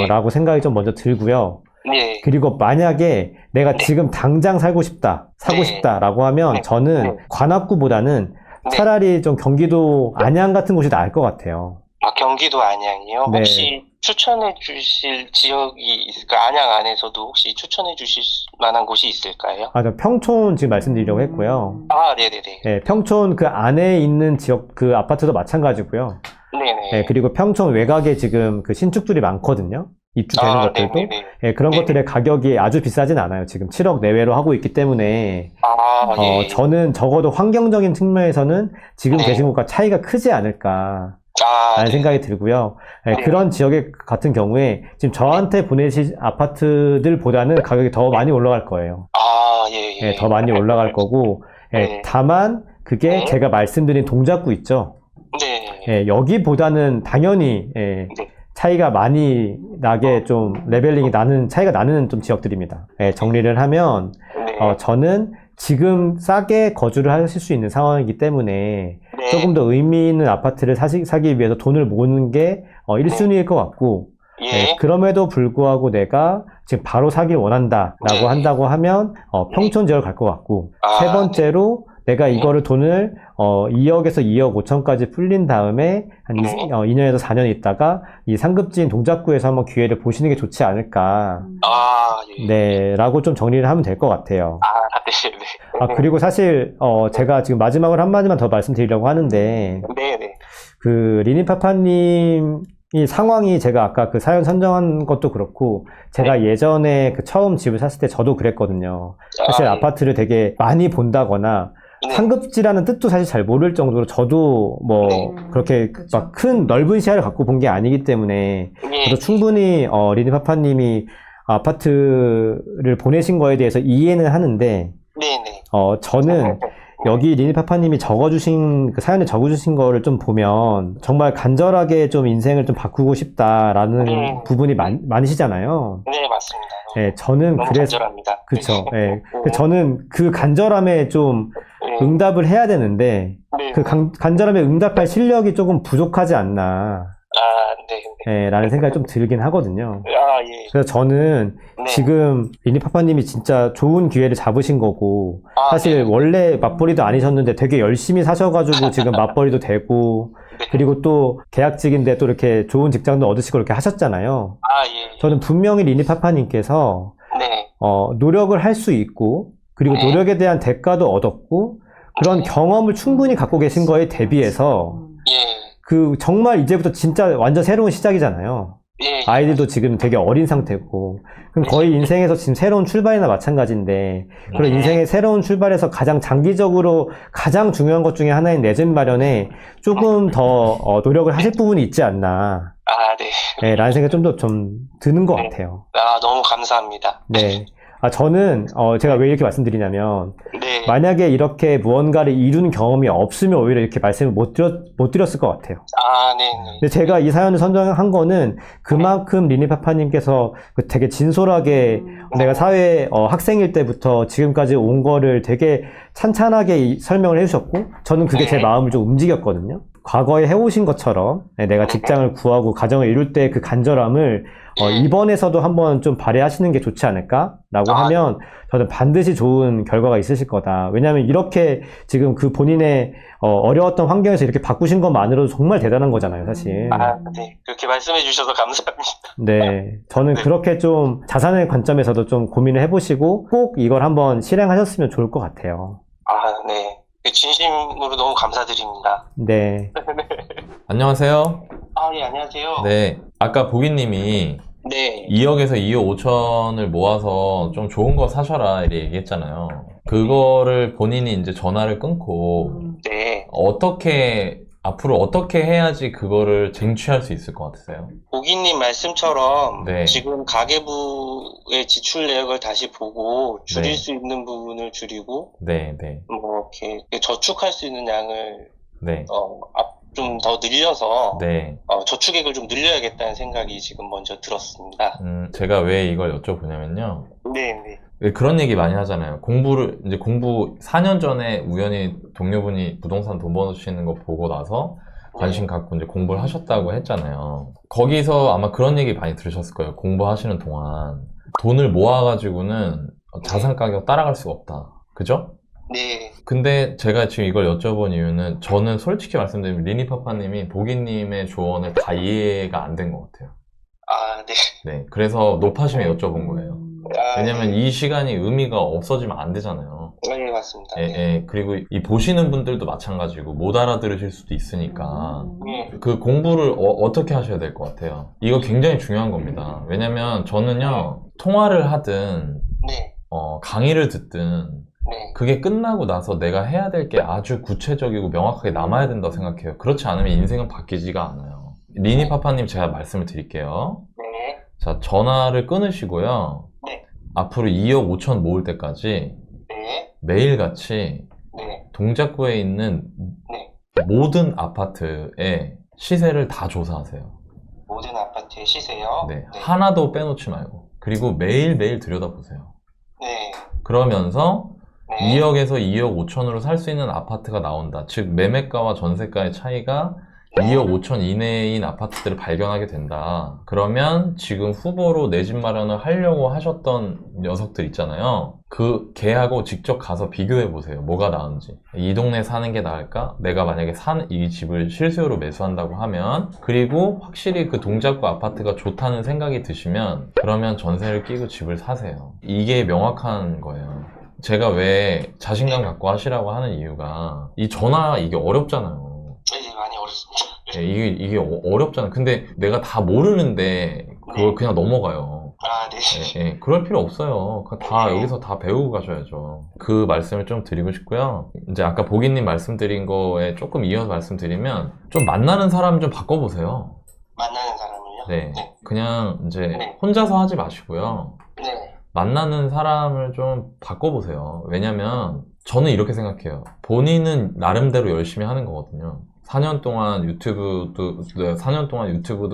라고 생각이 좀 먼저 들고요. 네. 그리고 만약에 내가 지금 당장 사고 싶다라고 하면 저는 관악구보다는 차라리 좀 경기도 안양 같은 곳이 나을 것 같아요. 경기도 안양이요? 네. 혹시 추천해 주실 지역이 있을까요? 안양 안에서도 혹시 추천해 주실 만한 곳이 있을까요? 저 평촌 지금 말씀드리려고 했고요. 네네네. 네, 평촌 그 안에 있는 지역 그 아파트도 마찬가지고요. 네네. 네, 그리고 평촌 외곽에 지금 그 신축들이 많거든요. 입주되는 것들도. 네네네. 네, 그런 것들의 가격이 아주 비싸진 않아요. 지금 7억 내외로 하고 있기 때문에 예. 저는 적어도 환경적인 측면에서는 지금 계신 곳과 차이가 크지 않을까 라는 생각이 들고요. 그런 지역의 같은 경우에 지금 저한테 보내실 아파트들보다는 가격이 더 많이 올라갈 거예요. 예. 더 많이 올라갈 거고, 다만 그게 제가 말씀드린 동작구 있죠. 여기보다는 당연히 차이가 많이 나게 좀 레벨링이 차이가 나는 좀 지역들입니다. 정리를 하면 저는 지금 싸게 거주를 하실 수 있는 상황이기 때문에 네. 조금 더 의미 있는 아파트를 사기 위해서 돈을 모으는 게 1순위일 것 같고, 예. 네, 그럼에도 불구하고 내가 지금 바로 사길 원한다라고 네. 한다고 하면 평촌 지역을 갈 것 같고, 아, 세 번째로 내가 이거를 돈을 2억에서 2억 5천까지 불린 다음에 한 네. 2년에서 4년 있다가 이 상급지인 동작구에서 한번 기회를 보시는 게 좋지 않을까. 아, 예. 네, 라고 좀 정리를 하면 될 것 같아요. 아, 네, 네. 아, 그리고 사실 제가 지금 마지막으로 한마디만 더 말씀드리려고 하는데, 네, 네. 그 리니파파님 이 상황이 제가 아까 그 사연 선정한 것도 그렇고, 제가 예전에 그 처음 집을 샀을 때 저도 그랬거든요. 사실 아, 예. 아파트를 되게 많이 본다거나 네. 상급지라는 뜻도 사실 잘 모를 정도로 저도 뭐 네. 그렇게 그쵸. 막 큰 넓은 시야를 갖고 본 게 아니기 때문에 예. 저도 충분히 리니파파님이 아파트를 보내신 거에 대해서 이해는 하는데, 네, 네. 저는 여기 리니파파님이 적어주신 그 사연에 적어주신 거를 좀 보면 정말 간절하게 좀 인생을 좀 바꾸고 싶다라는 부분이 많으시잖아요. 네, 맞습니다. 네, 저는 너무 그래서 간절합니다. 그쵸. 네. 저는 그 간절함에 좀 네. 응답을 해야 되는데 네. 그 간절함에 응답할 실력이 조금 부족하지 않나, 아, 네. 네. 라는 생각이 좀 들긴 하거든요. 아, 예. 그래서 저는 네. 지금 리니파파님이 진짜 좋은 기회를 잡으신 거고, 아, 사실 네. 원래 맞벌이도 아니셨는데 되게 열심히 사셔가지고 지금 맞벌이도 되고, 네. 그리고 또 계약직인데 또 이렇게 좋은 직장도 얻으시고 이렇게 하셨잖아요. 아, 예. 저는 분명히 리니파파님께서 네. 노력을 할 수 있고, 그리고 네. 노력에 대한 대가도 얻었고, 그런 경험을 충분히 갖고 계신 거에 대비해서 예. 그 정말 이제부터 진짜 완전 새로운 시작이잖아요. 예. 아이들도 지금 되게 어린 상태고, 그럼 거의 인생에서 지금 새로운 출발이나 마찬가지인데, 그런 인생의 새로운 출발에서 가장 장기적으로 가장 중요한 것 중에 하나인 내 집 마련에 조금 더 노력을 하실 부분이 있지 않나, 아, 네. 라는 생각이 좀 더 좀 드는 것 같아요. 아, 너무 감사합니다. 네. 저는 제가 왜 이렇게 말씀드리냐면, 네. 만약에 이렇게 무언가를 이룬 경험이 없으면 오히려 이렇게 말씀을 못 드렸을 것 같아요. 아, 네, 네. 근데 제가 이 사연을 선정한 거는 그만큼 리니파파님께서 되게 진솔하게 내가 사회 학생일 때부터 지금까지 온 거를 되게 찬찬하게 설명을 해주셨고, 저는 그게 제 마음을 좀 움직였거든요. 과거에 해오신 것처럼 내가 직장을 구하고 가정을 이룰 때 그 간절함을 이번에서도 한번 좀 발휘하시는 게 좋지 않을까라고 하면 저는 반드시 좋은 결과가 있으실 거다. 왜냐하면 이렇게 지금 그 본인의 어려웠던 환경에서 이렇게 바꾸신 것만으로도 정말 대단한 거잖아요, 사실. 아, 네. 그렇게 말씀해 주셔서 감사합니다. 네, 저는 그렇게 좀 자산의 관점에서도 좀 고민을 해보시고 꼭 이걸 한번 실행하셨으면 좋을 것 같아요. 아, 네. 진심으로 너무 감사드립니다. 네. 안녕하세요. 아, 예, 안녕하세요. 네. 아까 보기님이 네. 2억에서 2억 5천을 모아서 좀 좋은 거 사셔라 이렇게 얘기했잖아요. 그거를 본인이 이제 전화를 끊고 네. 앞으로 어떻게 해야지 그거를 쟁취할 수 있을 것 같으세요? 고객님 말씀처럼 네. 지금 가계부의 지출 내역을 다시 보고 줄일 네. 수 있는 부분을 줄이고 네, 네, 뭐 이렇게 저축할 수 있는 양을 네, 좀 더 늘려서 네. 저축액을 좀 늘려야겠다는 생각이 지금 먼저 들었습니다. 제가 왜 이걸 여쭤보냐면요. 네, 네. 왜 그런 얘기 많이 하잖아요. 공부 4년 전에 우연히 동료분이 부동산 돈 버시는 거 보고 나서 관심 갖고 이제 공부를 하셨다고 했잖아요. 거기서 아마 그런 얘기 많이 들으셨을 거예요. 공부하시는 동안 돈을 모아가지고는 자산 가격 따라갈 수가 없다. 그죠? 네. 근데 제가 지금 이걸 여쭤본 이유는 저는 솔직히 말씀드리면 리니파파님이 보기님의 조언을 다 이해가 안 된 것 같아요. 아, 네. 네, 그래서 높아심에 여쭤본 거예요. 아, 왜냐면 네. 이 시간이 의미가 없어지면 안 되잖아요. 네, 맞습니다. 예, 예. 그리고 이 보시는 분들도 마찬가지고 못 알아들으실 수도 있으니까 네. 그 공부를 어떻게 하셔야 될 것 같아요. 이거 굉장히 중요한 겁니다. 왜냐면 저는요, 통화를 하든 네. 강의를 듣든 네. 그게 끝나고 나서 내가 해야 될 게 아주 구체적이고 명확하게 남아야 된다고 생각해요. 그렇지 않으면 인생은 바뀌지가 않아요. 리니파파님 제가 말씀을 드릴게요. 네. 자, 전화를 끊으시고요. 네. 앞으로 2억 5천 모을 때까지 네. 매일같이 네. 동작구에 있는 네. 모든 아파트의 시세를 다 조사하세요. 모든 아파트의 시세요? 네, 하나도 빼놓지 말고. 그리고 매일매일 들여다보세요. 네. 그러면서 네. 2억에서 2억 5천으로 살 수 있는 아파트가 나온다. 즉 매매가와 전세가의 차이가 2억 5천 이내인 아파트들을 발견하게 된다. 그러면 지금 후보로 내 집 마련을 하려고 하셨던 녀석들 있잖아요. 그 걔하고 직접 가서 비교해 보세요. 뭐가 나은지. 이 동네 사는 게 나을까? 내가 만약에 이 집을 실수요로 매수한다고 하면, 그리고 확실히 그 동작구 아파트가 좋다는 생각이 드시면 그러면 전세를 끼고 집을 사세요. 이게 명확한 거예요. 제가 왜 자신감 갖고 하시라고 하는 이유가 이 전화 이게 어렵잖아요. 네, 많이 어렵습니다. 예, 이게 어렵잖아. 근데 내가 다 모르는데 그걸 그냥 넘어가요. 아, 네. 예, 그럴 필요 없어요. 다 여기서 다 배우고 가셔야죠. 그 말씀을 좀 드리고 싶고요. 이제 아까 보기님 말씀드린 거에 조금 이어서 말씀드리면 좀 만나는 사람 좀 바꿔보세요. 만나는 사람을요? 네, 네. 그냥 이제 네. 혼자서 하지 마시고요. 네. 만나는 사람을 좀 바꿔보세요. 왜냐면 저는 이렇게 생각해요. 본인은 나름대로 열심히 하는 거거든요. 4년 동안 유튜브도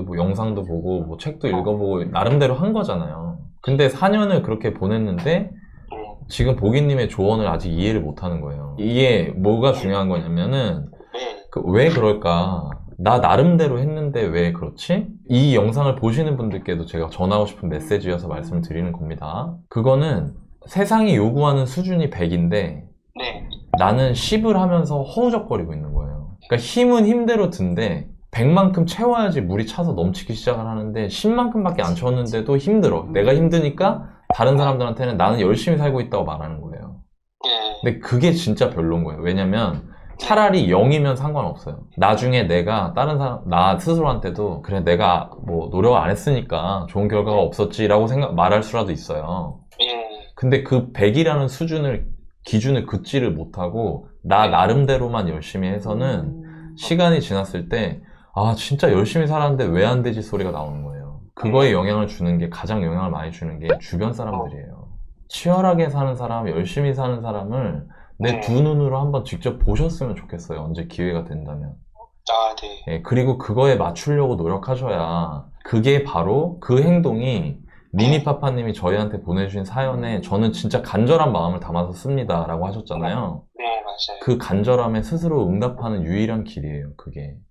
뭐 영상도 보고 뭐 책도 읽어보고 나름대로 한 거잖아요. 근데 4년을 그렇게 보냈는데 지금 보기님의 조언을 아직 이해를 못 하는 거예요. 이게 뭐가 중요한 거냐면은 네. 왜 그럴까? 나 나름대로 했는데 왜 그렇지? 이 영상을 보시는 분들께도 제가 전하고 싶은 메시지여서 말씀을 드리는 겁니다. 그거는 세상이 요구하는 수준이 100인데 네. 나는 10을 하면서 허우적거리고 있는 거예요. 그러니까 힘은 힘대로 든데 100만큼 채워야지 물이 차서 넘치기 시작을 하는데 10만큼밖에 안 채웠는데도 힘들어. 내가 힘드니까 다른 사람들한테는 나는 열심히 살고 있다고 말하는 거예요. 네. 근데 그게 진짜 별로인 거예요. 왜냐면 차라리 0이면 상관없어요. 나중에 내가 다른 사람, 나 스스로한테도 그래 내가 뭐 노력 안 했으니까 좋은 결과가 없었지라고 말할 수라도 있어요. 네. 근데 그 100이라는 기준을 긋지를 못하고 나 나름대로만 열심히 해서는 시간이 지났을 때 아 진짜 열심히 살았는데 왜 안 되지 소리가 나오는 거예요. 그거에 영향을 주는 게 가장 영향을 많이 주는 게 주변 사람들이에요. 치열하게 사는 사람, 열심히 사는 사람을 내 두 눈으로 한번 직접 보셨으면 좋겠어요. 언제 기회가 된다면. 아, 네. 예, 그리고 그거에 맞추려고 노력하셔야 그게 바로 그 행동이 니니파파님이 저희한테 보내주신 사연에 저는 진짜 간절한 마음을 담아서 씁니다 라고 하셨잖아요. 네, 맞아요. 그 간절함에 스스로 응답하는 유일한 길이에요.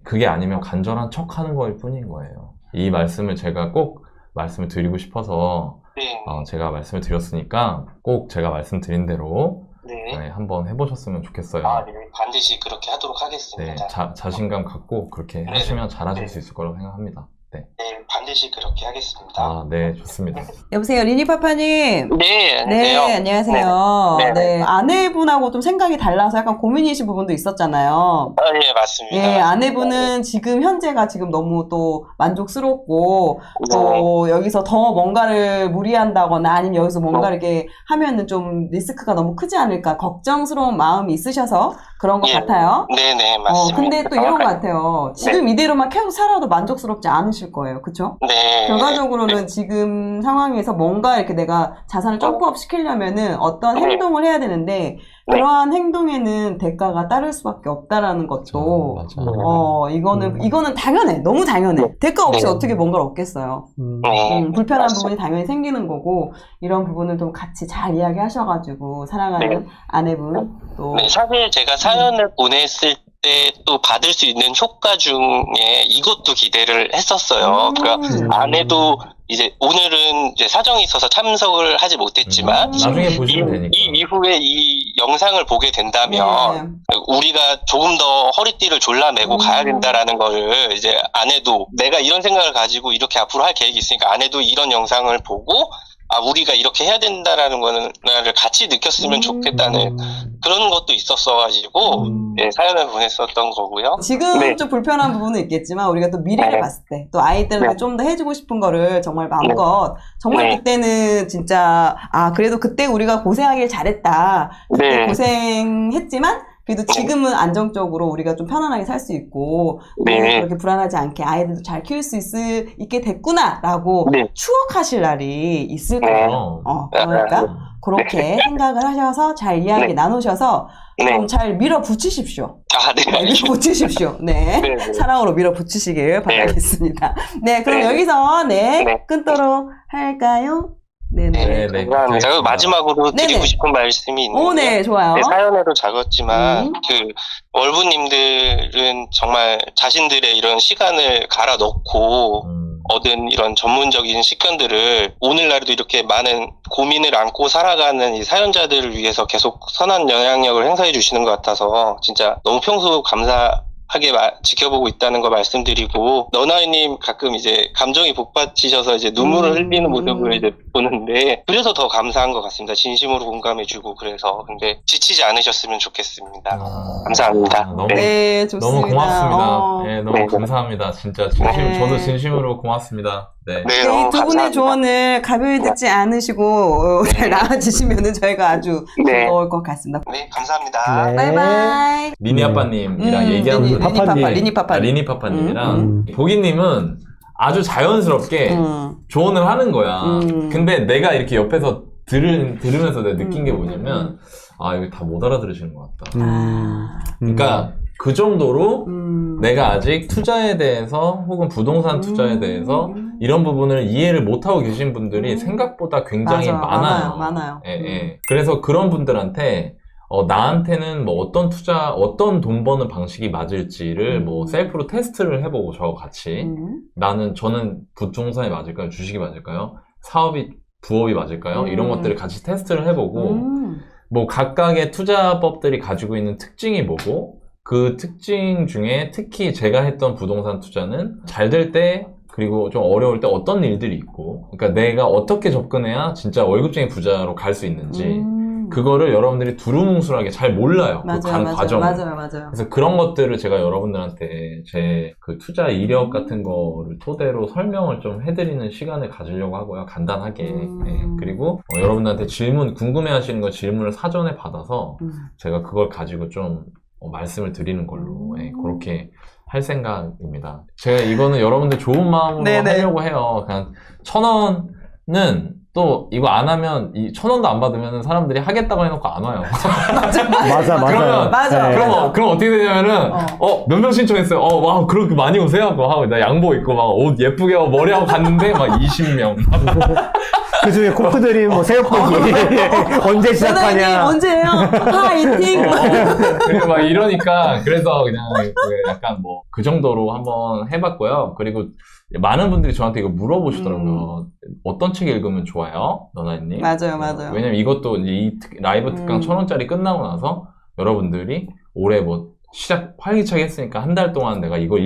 그게 아니면 간절한 척 하는 거일 뿐인 거예요. 이 말씀을 제가 꼭 말씀을 드리고 싶어서 네. 제가 말씀을 드렸으니까 꼭 제가 말씀드린 대로 네. 한번 해보셨으면 좋겠어요. 아, 네. 반드시 그렇게 하도록 네, 하겠습니다. 자신감 갖고 그렇게 하시면 잘하실 수 있을 거라고 생각합니다. 네. 네, 반드시 그렇게 하겠습니다. 아, 네, 좋습니다. 여보세요, 리니파파님. 네, 안녕하세요. 네, 안녕하세요. 네. 네, 아내분하고 좀 생각이 달라서 약간 고민이신 부분도 있었잖아요. 아, 예, 맞습니다. 예, 아내분은 지금 현재가 지금 너무 또 만족스럽고 또 여기서 더 뭔가를 무리한다거나 아니면 여기서 뭔가 이렇게 하면은 좀 리스크가 너무 크지 않을까 걱정스러운 마음이 있으셔서 그런 것 예. 같아요. 네네, 맞습니다. 근데 또 이런 것 같아요. 지금 이대로만 계속 살아도 만족스럽지 않으실 거예요. 그쵸? 네. 결과적으로는 지금 상황에서 뭔가 이렇게 내가 자산을 점프업 시키려면은 어떤 행동을 해야 되는데 그러한 행동에는 대가가 따를 수밖에 없다라는 것도 맞아. 이거는 당연해. 너무 당연해. 대가 없이 어떻게 뭔가를 얻겠어요. 불편한 맞습니다. 부분이 당연히 생기는 거고 이런 부분을 좀 같이 잘 이야기하셔가지고 사랑하는 아내분 또 네, 사실 제가 사연을 보냈을 때 또 받을 수 있는 효과 중에 이것도 기대를 했었어요. 그러니까 아내도 이제 오늘은 이제 사정이 있어서 참석을 하지 못했지만 나중에 보시면 되니까. 이 이후에 이 영상을 보게 된다면 우리가 조금 더 허리띠를 졸라매고 가야 된다라는 걸 이제 아내도 내가 이런 생각을 가지고 이렇게 앞으로 할 계획이 있으니까 아내도 이런 영상을 보고 아 우리가 이렇게 해야 된다라는 거를 같이 느꼈으면 좋겠다는 그런 것도 있었어가지고 예, 사연을 보냈었던 거고요. 지금 좀 불편한 부분은 있겠지만 우리가 또 미래를 봤을 때 또 아이들한테 좀 더 해주고 싶은 거를 정말 마음껏 정말 그때는 진짜 그래도 그때 우리가 고생하길 잘했다. 그때 고생했지만 그래도 지금은 안정적으로 우리가 좀 편안하게 살 수 있고 그렇게 불안하지 않게 아이들도 잘 키울 수 있게 됐구나라고 추억하실 날이 있을 거예요. 그러니까 그렇게 생각을 하셔서 잘 이야기 나누셔서 좀 잘 밀어붙이십시오. 아, 네. 밀어붙이십시오. 네. 사랑으로 밀어붙이시길 바라겠습니다. 네, 그럼 여기서 끊도록 할까요? 네네. 네, 감사합니다. 그리고 마지막으로 드리고 네네. 싶은 말씀이 있는데, 오, 네, 좋아요. 사연에도 적었지만 월부님들은 정말 자신들의 이런 시간을 갈아 넣고 얻은 이런 전문적인 식견들을 오늘날에도 이렇게 많은 고민을 안고 살아가는 이 사연자들을 위해서 계속 선한 영향력을 행사해 주시는 것 같아서 진짜 너무 평소 감사하게 지켜보고 있다는 걸 말씀드리고, 너나이님 가끔 이제 감정이 복받치셔서 이제 눈물을 흘리는 모습을 이제 보는데 그래서 더 감사한 것 같습니다. 진심으로 공감해주고. 그래서 근데 지치지 않으셨으면 좋겠습니다. 감사합니다. 너무, 네, 좋습니다. 너무 고맙습니다. 네, 너무 네. 감사합니다. 진짜 네. 저도 진심으로 고맙습니다. 네. 네, 이 너무 두 분의 감사합니다. 조언을 가벼이 듣지 않으시고 잘 나와주시면 저희가 아주 네. 즐거울 것 같습니다. 네, 감사합니다. 네. 바이바이. 리니 아빠님이랑 얘기하면서 리니 파파님이랑 보기님은 아주 자연스럽게 조언을 하는 거야. 근데 내가 이렇게 옆에서 들으면서 내가 느낀 게 뭐냐면, 아, 이거 다 못 알아들으시는 것 같다. 그러니까 그 정도로 내가 아직 투자에 대해서 혹은 부동산 투자에 대해서 이런 부분을 이해를 못하고 계신 분들이 생각보다 굉장히 많아요. 많아요. 예, 예. 그래서 그런 분들한테 나한테는 뭐 어떤 투자, 어떤 돈 버는 방식이 맞을지를 뭐 셀프로 테스트를 해보고 저하고 같이 저는 부동산이 맞을까요? 주식이 맞을까요? 사업이, 부업이 맞을까요? 이런 것들을 같이 테스트를 해보고 뭐 각각의 투자법들이 가지고 있는 특징이 뭐고 그 특징 중에 특히 제가 했던 부동산 투자는 잘 될 때 그리고 좀 어려울 때 어떤 일들이 있고, 그러니까 내가 어떻게 접근해야 진짜 월급쟁이 부자로 갈 수 있는지 그거를 여러분들이 두루뭉술하게 잘 몰라요. 그 과정을. 맞아요. 그래서 그런 것들을 제가 여러분들한테 제 그 투자 이력 같은 거를 토대로 설명을 좀 해드리는 시간을 가지려고 하고요. 간단하게. 네. 그리고 여러분들한테 궁금해 하시는 거 질문을 사전에 받아서 제가 그걸 가지고 좀 말씀을 드리는 걸로 그렇게 할 생각입니다. 제가 이거는 여러분들 좋은 마음으로 하려고 해요. 그냥 1,000원은 또 이거 안 하면 1,000원도 안 받으면 사람들이 하겠다고 해놓고 안 와요. 맞아. 그럼 어떻게 되냐면은 몇 명 신청했어요. 와 그렇게 많이 오세요 하고 나 양복 입고 막 옷 예쁘게 하고 머리 하고 갔는데 막 20명. 그 중에 코프드림 뭐 새우볶이 언제 시작하냐? 언제예요? 파이팅! 그리고 막 이러니까 그래서 그냥 약간 뭐 그 정도로 한번 해봤고요. 그리고 많은 분들이 저한테 이거 물어보시더라고요. 어떤 책 읽으면 좋아요? 너나님? 맞아요. 왜냐면 이것도 이제 이 라이브 특강 1,000원짜리 끝나고 나서 여러분들이 올해 뭐 활기차게 했으니까 한 달 동안 내가 이거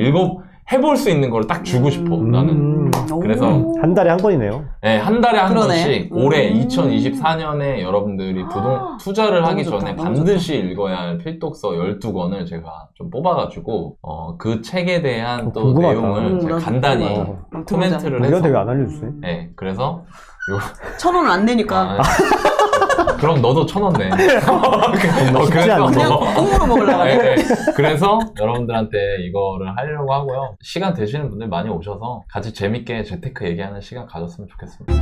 해볼 수 있는 걸 딱 주고 싶어, 나는. 그래서. 한 달에 한 권이네요. 네, 한 달에 한 그러네. 권씩 올해 2024년에 여러분들이 투자를 하기 전에 반드시 읽어야 할 필독서 12권을 제가 좀 뽑아가지고, 그 책에 대한 또 궁금하다. 내용을 제가 간단히 코멘트를 해서. 우리한테 왜 안 알려주세요? 네, 그래서. 1,000원 안 내니까. 그럼 너도 1,000원 내. 그냥 꽁으로 먹으려고. 네. 그래서 여러분들한테 이거를 하려고 하고요. 시간 되시는 분들 많이 오셔서 같이 재밌게 재테크 얘기하는 시간 가졌으면 좋겠습니다.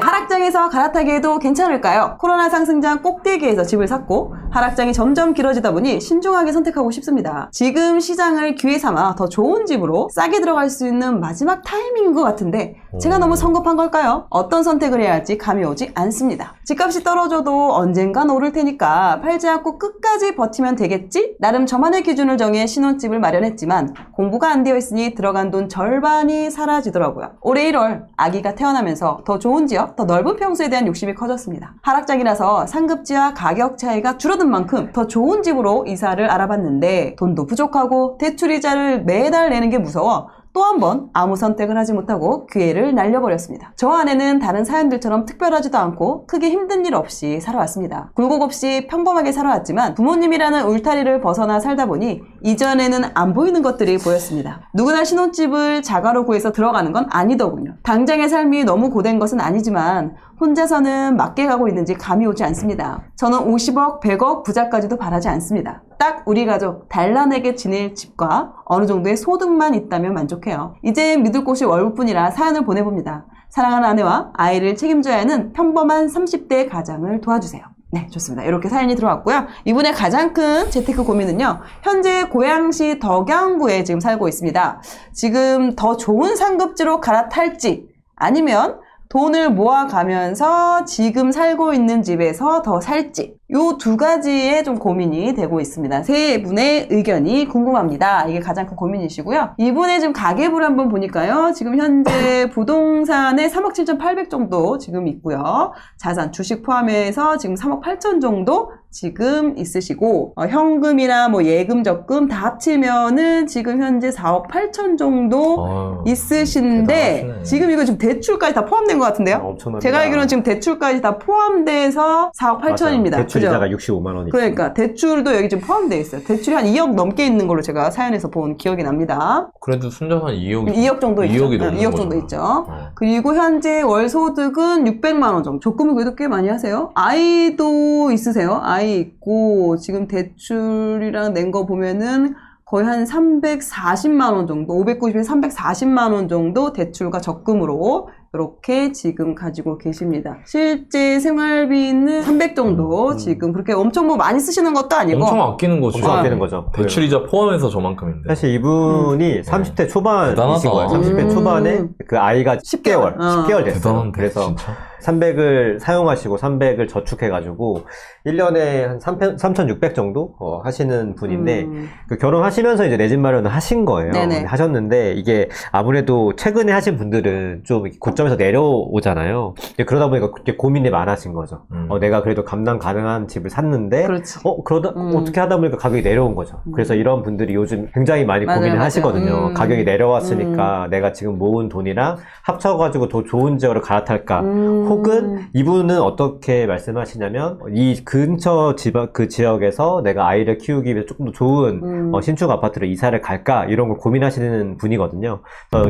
하락장에서 갈아타기에도 괜찮을까요? 코로나 상승장 꼭대기에서 집을 샀고 하락장이 점점 길어지다 보니 신중하게 선택하고 싶습니다. 지금 시장을 기회 삼아 더 좋은 집으로 싸게 들어갈 수 있는 마지막 타이밍인 것 같은데 제가 너무 성급한 걸까요? 어떤 선택을 해야 할지 감이 오지 않습니다. 집값이 떨어져도 언젠간 오를 테니까 팔지 않고 끝까지 버티면 되겠지? 나름 저만의 기준을 정해 신혼집을 마련했지만 공부가 안 되어 있으니 들어간 돈 절반이 사라지더라고요. 올해 1월 아기가 태어나면서 더 좋은 지역, 더 넓은 평수에 대한 욕심이 커졌습니다. 하락장이라서 상급지와 가격 차이가 줄어든 만큼 더 좋은 집으로 이사를 알아봤는데 돈도 부족하고 대출이자를 매달 내는 게 무서워 또 한 번 아무 선택을 하지 못하고 기회를 날려버렸습니다. 저 아내는 다른 사연들처럼 특별하지도 않고 크게 힘든 일 없이 살아왔습니다. 굴곡 없이 평범하게 살아왔지만 부모님이라는 울타리를 벗어나 살다 보니 이전에는 안 보이는 것들이 보였습니다. 누구나 신혼집을 자가로 구해서 들어가는 건 아니더군요. 당장의 삶이 너무 고된 것은 아니지만 혼자서는 맞게 가고 있는지 감이 오지 않습니다. 저는 50억, 100억 부자까지도 바라지 않습니다. 딱 우리 가족 단란하게 지낼 집과 어느 정도의 소득만 있다면 만족해요. 이제 믿을 곳이 월부뿐이라 사연을 보내봅니다. 사랑하는 아내와 아이를 책임져야 하는 평범한 30대 가장을 도와주세요. 네, 좋습니다. 이렇게 사연이 들어왔고요. 이분의 가장 큰 재테크 고민은요. 현재 고양시 덕양구에 지금 살고 있습니다. 지금 더 좋은 상급지로 갈아탈지 아니면 돈을 모아가면서 지금 살고 있는 집에서 더 살지 요 두 가지에 좀 고민이 되고 있습니다. 세 분의 의견이 궁금합니다. 이게 가장 큰 고민이시고요. 이분의 지금 가계부를 한번 보니까요. 지금 현재 부동산에 3억 7,800 정도 지금 있고요. 자산, 주식 포함해서 지금 3억 8천 정도 지금 있으시고 현금이나 뭐 예금, 적금 다 합치면은 지금 현재 4억 8천 정도 있으신데 대단하시네. 지금 이거 지금 대출까지 다 포함된 것 같은데요? 엄청납니다. 제가 알기로는 지금 대출까지 다 포함돼서 4억 8천입니다. 대출 이자가 65만 원이 그러니까 대출도 여기 지금 포함되어 있어요. 대출이 한 2억 넘게 있는 걸로 제가 사연에서 본 기억이 납니다. 그래도 순자산 2억이 2억 정도 있죠. 2억이 넘는 2억 정도 거잖아. 있죠. 그리고 현재 월 소득은 600만 원 정도. 적금을 그래도 꽤 많이 하세요. 아이도 있으세요. 아이 있고 지금 대출이랑 낸 거 보면은 거의 한 340만 원 정도, 590에서 340만 원 정도 대출과 적금으로 이렇게 지금 가지고 계십니다. 실제 생활비는 300 정도 지금 그렇게 엄청 뭐 많이 쓰시는 것도 아니고 엄청 아끼는 거죠. 엄청 아끼는 거죠. 대출이자 포함해서 저만큼인데. 사실 이분이 30대 초반이신 대단하다. 거예요. 30대 초반에 그 아이가 10개월, 10개월 됐어요. 대단한데, 그래서 진짜. 300을 사용하시고 300을 저축해가지고 1년에 한 3,600 정도 하시는 분인데 그 결혼하시면서 이제 내 집 마련을 하신 거예요. 네네. 하셨는데 이게 아무래도 최근에 하신 분들은 좀 고점에서 내려오잖아요. 그러다 보니까 그때 고민이 많아진 거죠. 내가 그래도 감당 가능한 집을 샀는데 그렇지. 그러다 어떻게 하다 보니까 가격이 내려온 거죠. 그래서 이런 분들이 요즘 굉장히 많이 맞아요, 고민을 맞아요. 하시거든요. 가격이 내려왔으니까 내가 지금 모은 돈이랑 합쳐가지고 더 좋은 지역으로 갈아탈까? 혹은 이분은 어떻게 말씀하시냐면 이 근처 그 지역에서 내가 아이를 키우기 위해서 조금 더 좋은 신축 아파트로 이사를 갈까? 이런 걸 고민하시는 분이거든요.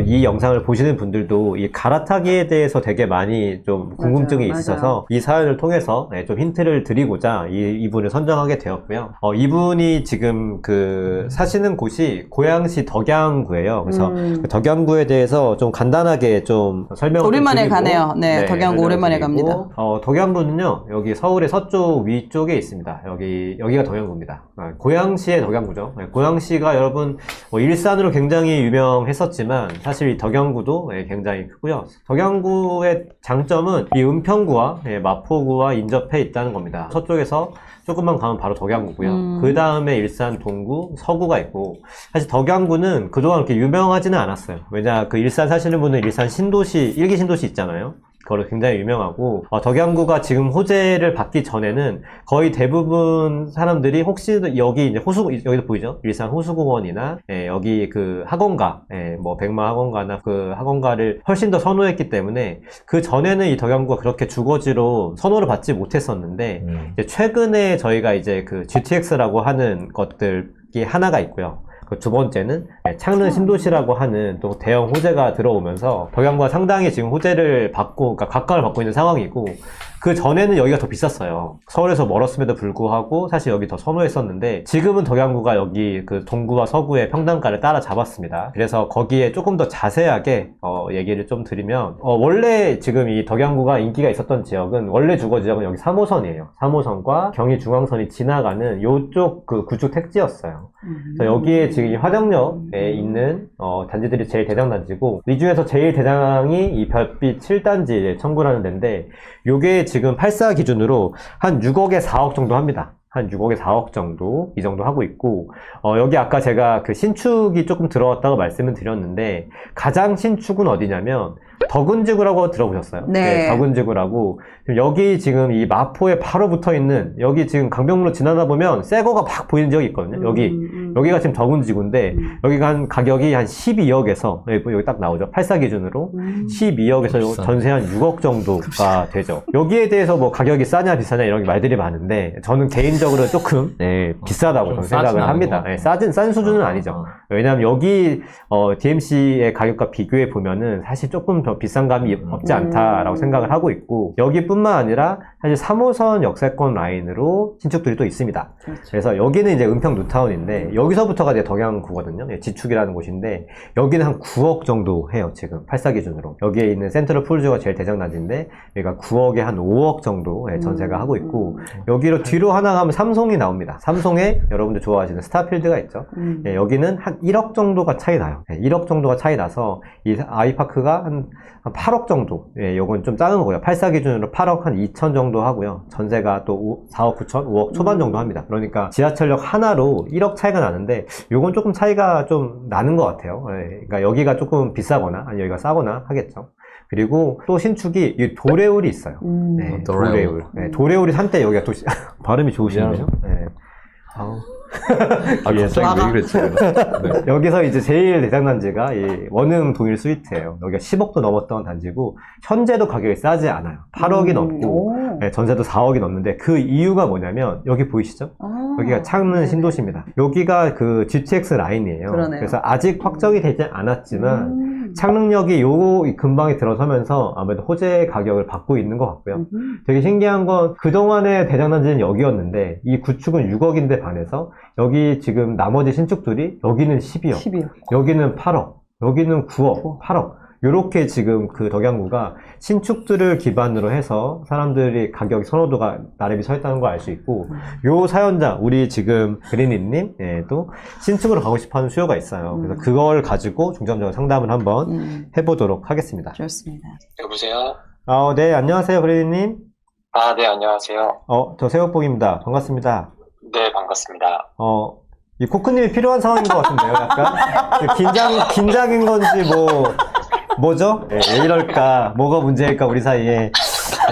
이 영상을 보시는 분들도 이 갈아타기에 대해서 되게 많이 좀 궁금증이 맞아요, 있으셔서 맞아요. 이 사연을 통해서 좀 힌트를 드리고자 이분을 선정하게 되었고요. 이분이 지금 그 사시는 곳이 고양시 덕양구예요. 그래서 그 덕양구에 대해서 좀 간단하게 좀 설명을 오랜만에 드리고, 가네요. 네, 덕양구 오랜만에 갑니다. 덕양구는요, 여기 서울의 서쪽 위쪽에 있습니다. 여기가 덕양구입니다. 고양시의 덕양구죠. 고양시가 여러분, 일산으로 굉장히 유명했었지만, 사실 이 덕양구도 굉장히 크고요. 덕양구의 장점은 이 은평구와 마포구와 인접해 있다는 겁니다. 서쪽에서 조금만 가면 바로 덕양구고요. 그 다음에 일산 동구, 서구가 있고, 사실 덕양구는 그동안 그렇게 유명하지는 않았어요. 왜냐, 그 일산 사시는 분은 일산 신도시, 일기 신도시 있잖아요. 그걸로 굉장히 유명하고, 덕양구가 지금 호재를 받기 전에는 거의 대부분 사람들이 혹시 여기 이제 여기도 보이죠? 일산 호수공원이나, 여기 그 학원가, 뭐 백마 학원가나 그 학원가를 훨씬 더 선호했기 때문에 그 전에는 이 덕양구가 그렇게 주거지로 선호를 받지 못했었는데, 이제 최근에 저희가 이제 그 GTX라고 하는 것들이 하나가 있고요. 그 두 번째는 창릉 신도시라고 하는 또 대형 호재가 들어오면서 덕양구가 상당히 지금 호재를 받고, 그러니까 각광을 받고 있는 상황이고, 그 전에는 여기가 더 비쌌어요. 서울에서 멀었음에도 불구하고 사실 여기 더 선호했었는데 지금은 덕양구가 여기 그 동구와 서구의 평단가를 따라잡았습니다. 그래서 거기에 조금 더 자세하게 얘기를 좀 드리면 원래 지금 이 덕양구가 인기가 있었던 지역은 원래 주거 지역은 여기 3호선이에요. 3호선과 경의중앙선이 지나가는 요쪽 그 구축 택지였어요. 그래서 여기에 지금 이 화정역에 있는 단지들이 제일 대장 단지고 이 중에서 제일 대장이 이 별빛 7단지 청구라는 데인데 요게 지금 84 기준으로 한 6억에 4억 정도 합니다. 한 6억에 4억 정도 이 정도 하고 있고 여기 아까 제가 그 신축이 조금 들어왔다고 말씀을 드렸는데 가장 신축은 어디냐면 덕은지구라고 들어보셨어요? 네. 덕은지구라고 여기 지금 이 마포에 바로 붙어 있는 여기 지금 강변북로 지나다 보면 새거가 막 보이는 지역이 있거든요. 여기가 지금 덕은지구인데 여기가 한 가격이 한 12억에서 여기 딱 나오죠. 84 기준으로 12억에서 전세 한 6억 정도가 되죠. 여기에 대해서 뭐 가격이 싸냐 비싸냐 이런 말들이 많은데 저는 개인적으로 조금 비싸다고 저는 생각을 합니다. 싼 수준은 아니죠. 왜냐하면 여기 DMC의 가격과 비교해 보면은 사실 조금 더 비싼 감이 없지 않다라고 생각을 하고 있고 여기뿐만 아니라 사실 3호선 역세권 라인으로 신축들이 또 있습니다. 그래서 여기는 이제 은평 뉴타운인데 여기서부터가 이제 덕양구거든요. 예, 지축이라는 곳인데 여기는 한 9억 정도 해요. 지금 84 기준으로. 여기에 있는 센트럴 풀즈가 제일 대장단지인데 여기가 9억에 한 5억 정도 전세가 하고 있고 여기로 뒤로 하나 가면 삼송이 나옵니다. 삼송에 여러분들 좋아하시는 스타필드가 있죠. 예, 여기는 한 1억 정도가 차이 나요. 예, 1억 정도가 차이 나서 이 아이파크가 한 8억 정도. 예, 요건 좀 작은 거고요. 84 기준으로 8억 한 2천 정도 하고요. 전세가 또 4억 9천, 5억 초반 정도 합니다. 그러니까 지하철역 하나로 1억 차이가 나는데 요건 조금 차이가 좀 나는 것 같아요. 예, 그러니까 여기가 조금 비싸거나 아니 여기가 싸거나 하겠죠. 그리고 또 신축이 이 도레울이 있어요. 네, 도레울. 네, 도레울이 한때 여기가 또 발음이 좋으시네요. 네. 아우. 갑자기 왜 그랬지? 네. 여기서 이제 제일 대장단지가 이 원흥 동일 스위트예요. 여기가 10억도 넘었던 단지고 현재도 가격이 싸지 않아요. 8억이 넘고 네, 전세도 4억이 넘는데 그 이유가 뭐냐면 여기 보이시죠? 여기가 창문 신도시입니다. 여기가 그 GTX 라인이에요. 그러네요. 그래서 아직 확정이 되지 않았지만 창릉역이 요 근방에 들어서면서 아무래도 호재 가격을 받고 있는 것 같고요. 되게 신기한 건 그동안의 대장단지는 여기였는데 이 구축은 6억인데 반해서 여기 지금 나머지 신축들이 여기는 12억, 여기는 8억, 여기는 9억, 8억 요렇게 지금 그 덕양구가 신축들을 기반으로 해서 사람들이 가격 선호도가 나름이 서 있다는 걸 알 수 있고 요 사연자 우리 지금 그린이님 또 신축으로 가고 싶어하는 수요가 있어요. 그래서 그걸 가지고 중점적으로 상담을 한번 해보도록 하겠습니다. 좋습니다. 여보세요? 네, 안녕하세요 그린이님. 아, 네, 안녕하세요. 저 새우복입니다. 반갑습니다. 네, 반갑습니다. 이 코크님이 필요한 상황인 것 같은데요, 약간? 긴장인 건지, 뭐죠? 네, 왜 이럴까? 뭐가 문제일까, 우리 사이에.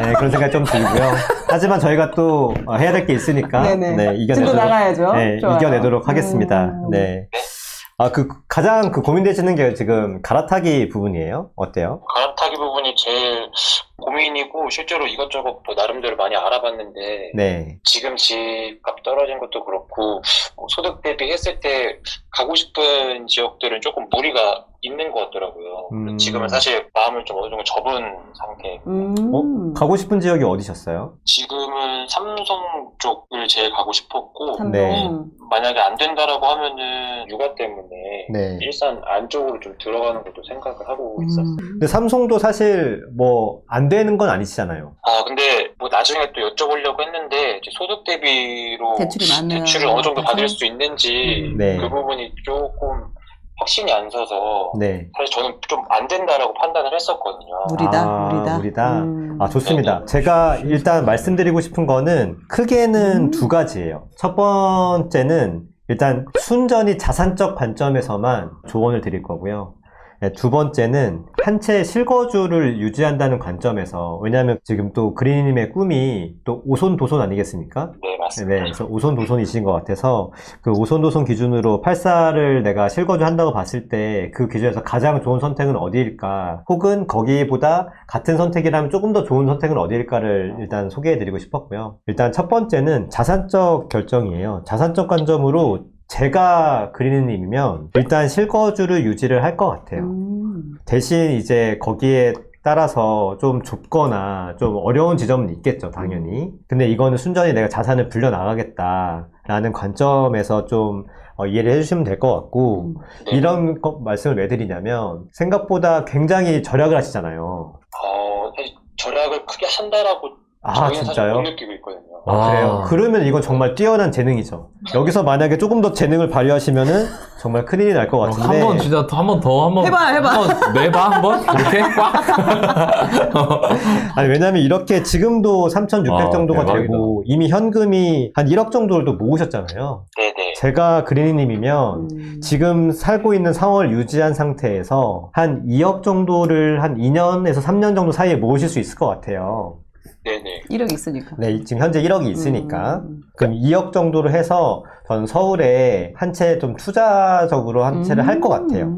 네, 그런 생각이 좀 들고요. 하지만 저희가 또 해야 될 게 있으니까. 네네. 네, 들고 나가야죠. 네, 좋아요. 이겨내도록 하겠습니다. 네. 가장 고민되시는 게 지금 갈아타기 부분이에요? 어때요? 갈아타기 부분이 제일 고민이고 실제로 이것저것 뭐 나름대로 많이 알아봤는데 네. 지금 집값 떨어진 것도 그렇고 소득 대비 했을 때 가고 싶은 지역들은 조금 무리가 있는 것 같더라고요. 지금은 사실 마음을 좀 어느 정도 접은 상태예요. 가고 싶은 지역이 어디셨어요? 지금은 삼성 쪽을 제일 가고 싶었고 네. 만약에 안 된다라고 하면은 육아 때문에 네. 일산 안쪽으로 좀 들어가는 것도 생각을 하고 있었어요. 근데 삼성도 사실 안 되는 건 아니시잖아요. 근데 뭐 나중에 또 여쭤보려고 했는데 이제 소득 대비로 대출이 많아요. 대출을 어느 정도 받을 수 있는지 네. 그 부분이 조금 확신이 안 서서 네. 사실 저는 좀 안 된다라고 판단을 했었거든요. 무리다. 좋습니다. 제가 일단 말씀드리고 싶은 거는 크게는 두 가지예요. 첫 번째는 일단 순전히 자산적 관점에서만 조언을 드릴 거고요. 네, 두 번째는 한 채 실거주를 유지한다는 관점에서, 왜냐하면 지금 또 그린님의 꿈이 또 오손도손 아니겠습니까? 네, 맞습니다. 네, 그래서 오손도손이신 것 같아서 그 오손도손 기준으로 84를 내가 실거주한다고 봤을 때 그 기준에서 가장 좋은 선택은 어디일까, 혹은 거기보다 같은 선택이라면 조금 더 좋은 선택은 어디일까를 일단 소개해드리고 싶었고요. 일단 첫 번째는 자산적 결정이에요. 자산적 관점으로 제가 그린님이면 일단 실거주를 유지를 할 것 같아요. 대신 이제 거기에 따라서 좀 좁거나 좀 어려운 지점은 있겠죠, 당연히. 근데 이거는 순전히 내가 자산을 불려나가겠다라는 관점에서 좀 이해를 해주시면 될 것 같고, 이런 말씀을 왜 드리냐면 생각보다 굉장히 절약을 하시잖아요. 사실 절약을 크게 한다라고 저희는 사실 진짜요? 못 느끼고 있거든요. 그래요? 그러면 이건 정말 뛰어난 재능이죠. 여기서 만약에 조금 더 재능을 발휘하시면은 정말 큰일이 날 것 같은데. 한번 진짜 한번 해봐. 한번 내봐 한번 이렇게 꽉. 아니, 왜냐면 이렇게 지금도 3,600 정도가 대박이다. 되고 이미 현금이 한 1억 정도를 또 모으셨잖아요. 네네. 제가 그린이님이면 지금 살고 있는 상황을 유지한 상태에서 한 2억 정도를 한 2년에서 3년 정도 사이에 모으실 수 있을 것 같아요. 네네. 1억 있으니까. 네, 지금 현재 1억이 있으니까. 그럼 2억 정도로 해서 전 서울에 한 채 좀 투자적으로 한 채를 할 것 같아요.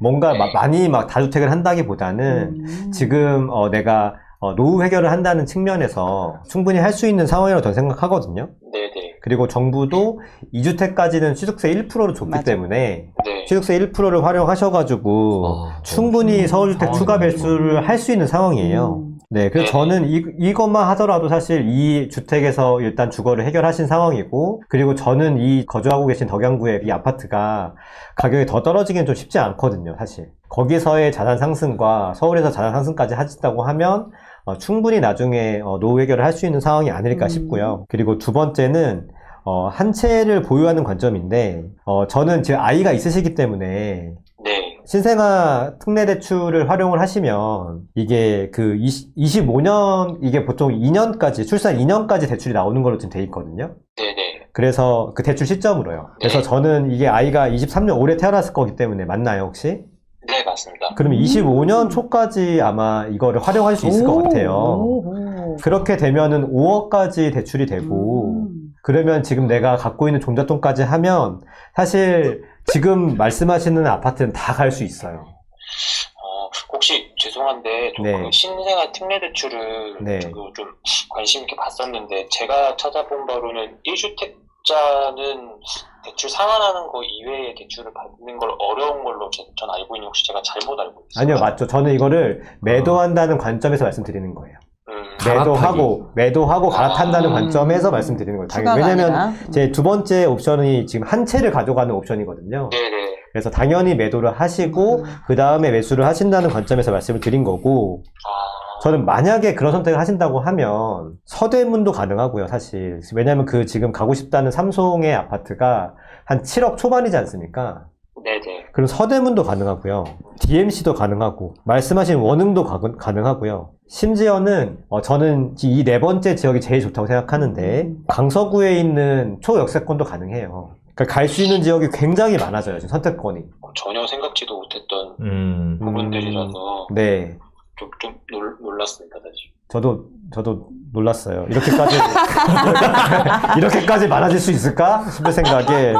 뭔가 많이 다주택을 한다기보다는 지금 내가 노후 해결을 한다는 측면에서 충분히 할 수 있는 상황이라고 저는 생각하거든요. 네네. 그리고 정부도 2주택까지는 취득세 1%를 줬기 맞아. 때문에 네. 취득세 1%를 활용하셔가지고 충분히 서울주택 추가 배수를 할 수 있는 상황이에요. 네, 그래서 저는 이것만 하더라도 사실 이 주택에서 일단 주거를 해결하신 상황이고, 그리고 저는 이 거주하고 계신 덕양구의 이 아파트가 가격이 더 떨어지기는 좀 쉽지 않거든요, 사실. 거기서의 자산 상승과 서울에서 자산 상승까지 하신다고 하면 충분히 나중에 노후 해결을 할 수 있는 상황이 아닐까 싶고요. 그리고 두 번째는 한 채를 보유하는 관점인데, 저는 제 아이가 있으시기 때문에 네. 신생아 특례대출을 활용을 하시면 이게 그 25년, 이게 보통 2년까지, 출산 2년까지 대출이 나오는 걸로 지금 돼 있거든요. 네네. 그래서 그 대출 시점으로요. 그래서 저는 이게 아이가 23년 올해 태어났을 거기 때문에 맞나요, 혹시? 네, 맞습니다. 그러면 25년 초까지 아마 이거를 활용할 수 있을 것 같아요. 그렇게 되면은 5억까지 대출이 되고, 그러면 지금 내가 갖고 있는 종잣돈까지 하면 사실 지금 말씀하시는 아파트는 다 갈 수 있어요. 혹시 죄송한데 좀 네. 그 신생아 특례대출을 네. 저도 좀 관심 있게 봤었는데 제가 찾아본 바로는 1주택자는 대출 상환하는 거 이외에 대출을 받는 걸 어려운 걸로 전 알고 있는데 혹시 제가 잘못 알고 있어요? 아니요, 맞죠. 저는 이거를 매도한다는 관점에서 말씀드리는 거예요. 갈아타기. 매도하고 갈아탄다는 관점에서 말씀드리는 거예요. 당연히. 왜냐면 제 두 번째 옵션이 지금 한 채를 가져가는 옵션이거든요. 네네. 그래서 당연히 매도를 하시고 그 다음에 매수를 하신다는 관점에서 말씀을 드린 거고, 저는 만약에 그런 선택을 하신다고 하면 서대문도 가능하고요, 사실. 왜냐면 그 지금 가고 싶다는 삼송의 아파트가 한 7억 초반이지 않습니까? 네네. 그럼 서대문도 가능하고요. DMC도 가능하고, 말씀하신 원흥도 가능하고요. 심지어는 저는 이 네 번째 지역이 제일 좋다고 생각하는데 강서구에 있는 초역세권도 가능해요. 그러니까 갈 수 있는 지역이 굉장히 많아져요, 지금 선택권이. 전혀 생각지도 못했던 부분들이라서 네. 좀 놀랐습니다, 사실. 저도 놀랐어요. 이렇게까지 많아질 수 있을까 싶은 생각에,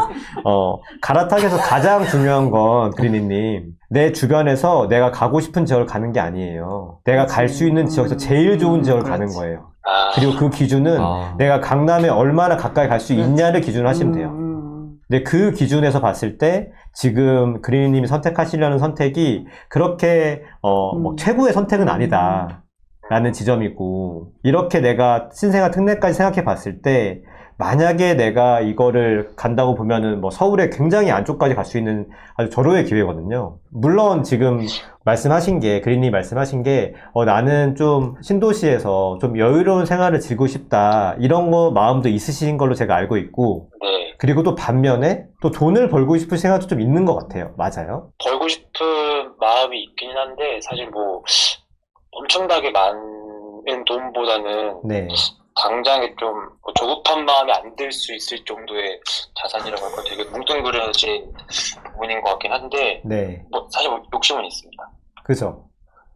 갈아타기에서 가장 중요한 건, 그린이님, 내 주변에서 내가 가고 싶은 지역을 가는 게 아니에요. 내가 갈 수 있는 지역에서 제일 좋은 지역을 가는 거예요. 그리고 그 기준은 내가 강남에 얼마나 가까이 갈 수 있냐를 기준으로 하시면 돼요. 근데 그 기준에서 봤을 때 지금 그린이님이 선택하시려는 선택이 그렇게 뭐 최고의 선택은 아니다 라는 지점이고, 이렇게 내가 신생아 특례까지 생각해 봤을 때 만약에 내가 이거를 간다고 보면은 뭐 서울의 굉장히 안쪽까지 갈 수 있는 아주 절호의 기회거든요. 물론 지금 말씀하신 게, 그린이 말씀하신 게 나는 좀 신도시에서 좀 여유로운 생활을 즐기고 싶다 이런 거 마음도 있으신 걸로 제가 알고 있고, 네. 그리고 또 반면에 또 돈을 벌고 싶은 생각도 좀 있는 것 같아요. 맞아요? 벌고 싶은 마음이 있긴 한데 사실 뭐 엄청나게 많은 돈보다는 네. 당장에 좀 조급한 마음이 안 들 수 있을 정도의 자산이라고 할까 되게 뭉뚱그려진 부분인 것 같긴 한데 네. 뭐 사실 뭐 욕심은 있습니다. 그죠?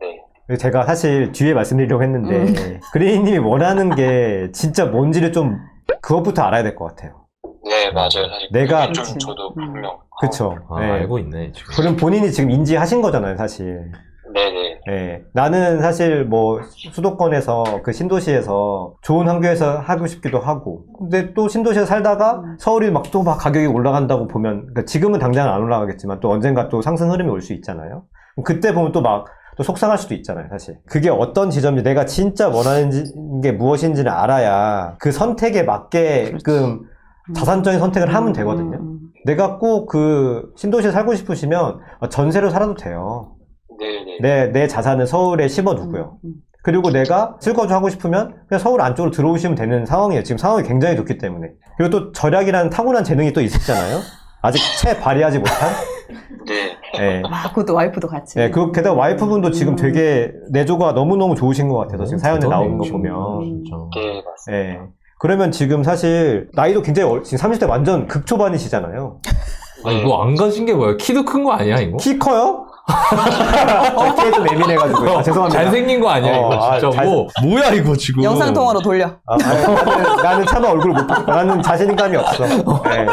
네. 제가 사실 뒤에 말씀드리려고 했는데 그레이님이 원하는 게 진짜 뭔지를 좀 그것부터 알아야 될 것 같아요. 네, 맞아요. 사실 내가 그게 좀 저도 분명. 그쵸? 네. 알고 있네 지금. 그럼 본인이 지금 인지하신 거잖아요, 사실. 네네. 네. 나는 사실 뭐 수도권에서 그 신도시에서 좋은 환경에서 하고 싶기도 하고, 근데 또 신도시에서 살다가 서울이 막 또 막 가격이 올라간다고 보면, 그러니까 지금은 당장은 안 올라가겠지만 또 언젠가 또 상승 흐름이 올 수 있잖아요. 그때 보면 또 막 또 속상할 수도 있잖아요, 사실. 그게 어떤 지점인지, 내가 진짜 원하는 게 무엇인지를 알아야 그 선택에 맞게끔 자산적인 선택을 하면 되거든요. 내가 꼭 그 신도시에 살고 싶으시면 전세로 살아도 돼요. 네네. 내 자산을 서울에 심어두고요. 그리고 내가 실거주 하고 싶으면 그냥 서울 안쪽으로 들어오시면 되는 상황이에요. 지금 상황이 굉장히 좋기 때문에. 그리고 또 절약이라는 타고난 재능이 또 있으시잖아요. 아직 채 발휘하지 못한. 네. 네. 그것도 와이프도 같이. 네, 게다가 와이프분도 지금 되게 내조가 너무너무 좋으신 것 같아서 지금 사연에 나오는 거 보면. 진짜. 네, 맞습니다. 네. 그러면 지금 사실 나이도 굉장히 지금 30대 완전 극초반이시잖아요. 이거 안 가진 게 뭐야? 키도 큰 거 아니야 이거? 키 커요? 키에 좀 예민해가지고. 죄송합니다. 잘생긴 거 아니야 이거 진짜. 뭐야 이거 지금? 영상 통화로 돌려. 나는 차마 얼굴 못 봐. 나는 자신감이 없어. 네.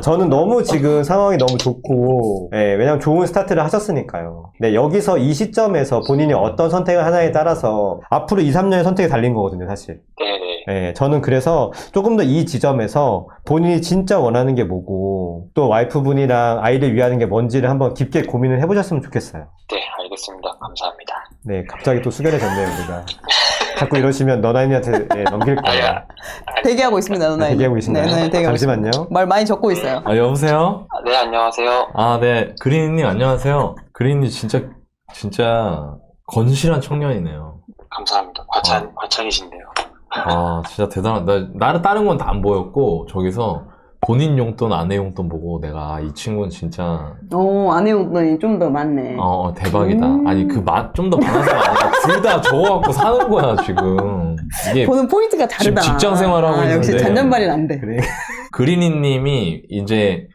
저는 너무 지금 상황이 너무 좋고, 네, 왜냐면 좋은 스타트를 하셨으니까요. 네, 여기서 이 시점에서 본인이 어떤 선택을 하냐에 따라서 앞으로 2, 3년의 선택이 달린 거거든요, 사실. 네네. 네, 저는 그래서 조금 더 이 지점에서 본인이 진짜 원하는 게 뭐고, 또 와이프분이랑 아이를 위하는 게 뭔지를 한번 깊게 고민을 해보셨으면 좋겠어요. 네, 알겠습니다. 감사합니다. 네, 갑자기 또 숙연해졌네요, 우리가. 자꾸 이러시면 너나인이한테 넘길 거예요. 대기하고 있습니다, 누나. 대기하고 계신가요? 네, 대기하고 잠시만요. 있습니다. 말 많이 적고 있어요. 아, 여보세요? 네, 안녕하세요. 아, 네. 그린님, 안녕하세요. 그린님 진짜 건실한 청년이네요. 감사합니다. 과찬이신데요. 아, 진짜 대단하다. 나는 다른 건 다 안 보였고, 저기서 본인 용돈, 아내 용돈 보고 내가 이 친구는 진짜, 아내 용돈이 좀 더 많네. 대박이다. 아니, 좀 더 많아서 아니라 둘 다 적어갖고 사는 거야, 지금. 이게 보는 포인트가 다르다. 지금 직장 생활하고 있는데. 역시 잔잔발이 안 돼. 그래. 그린이님이 이제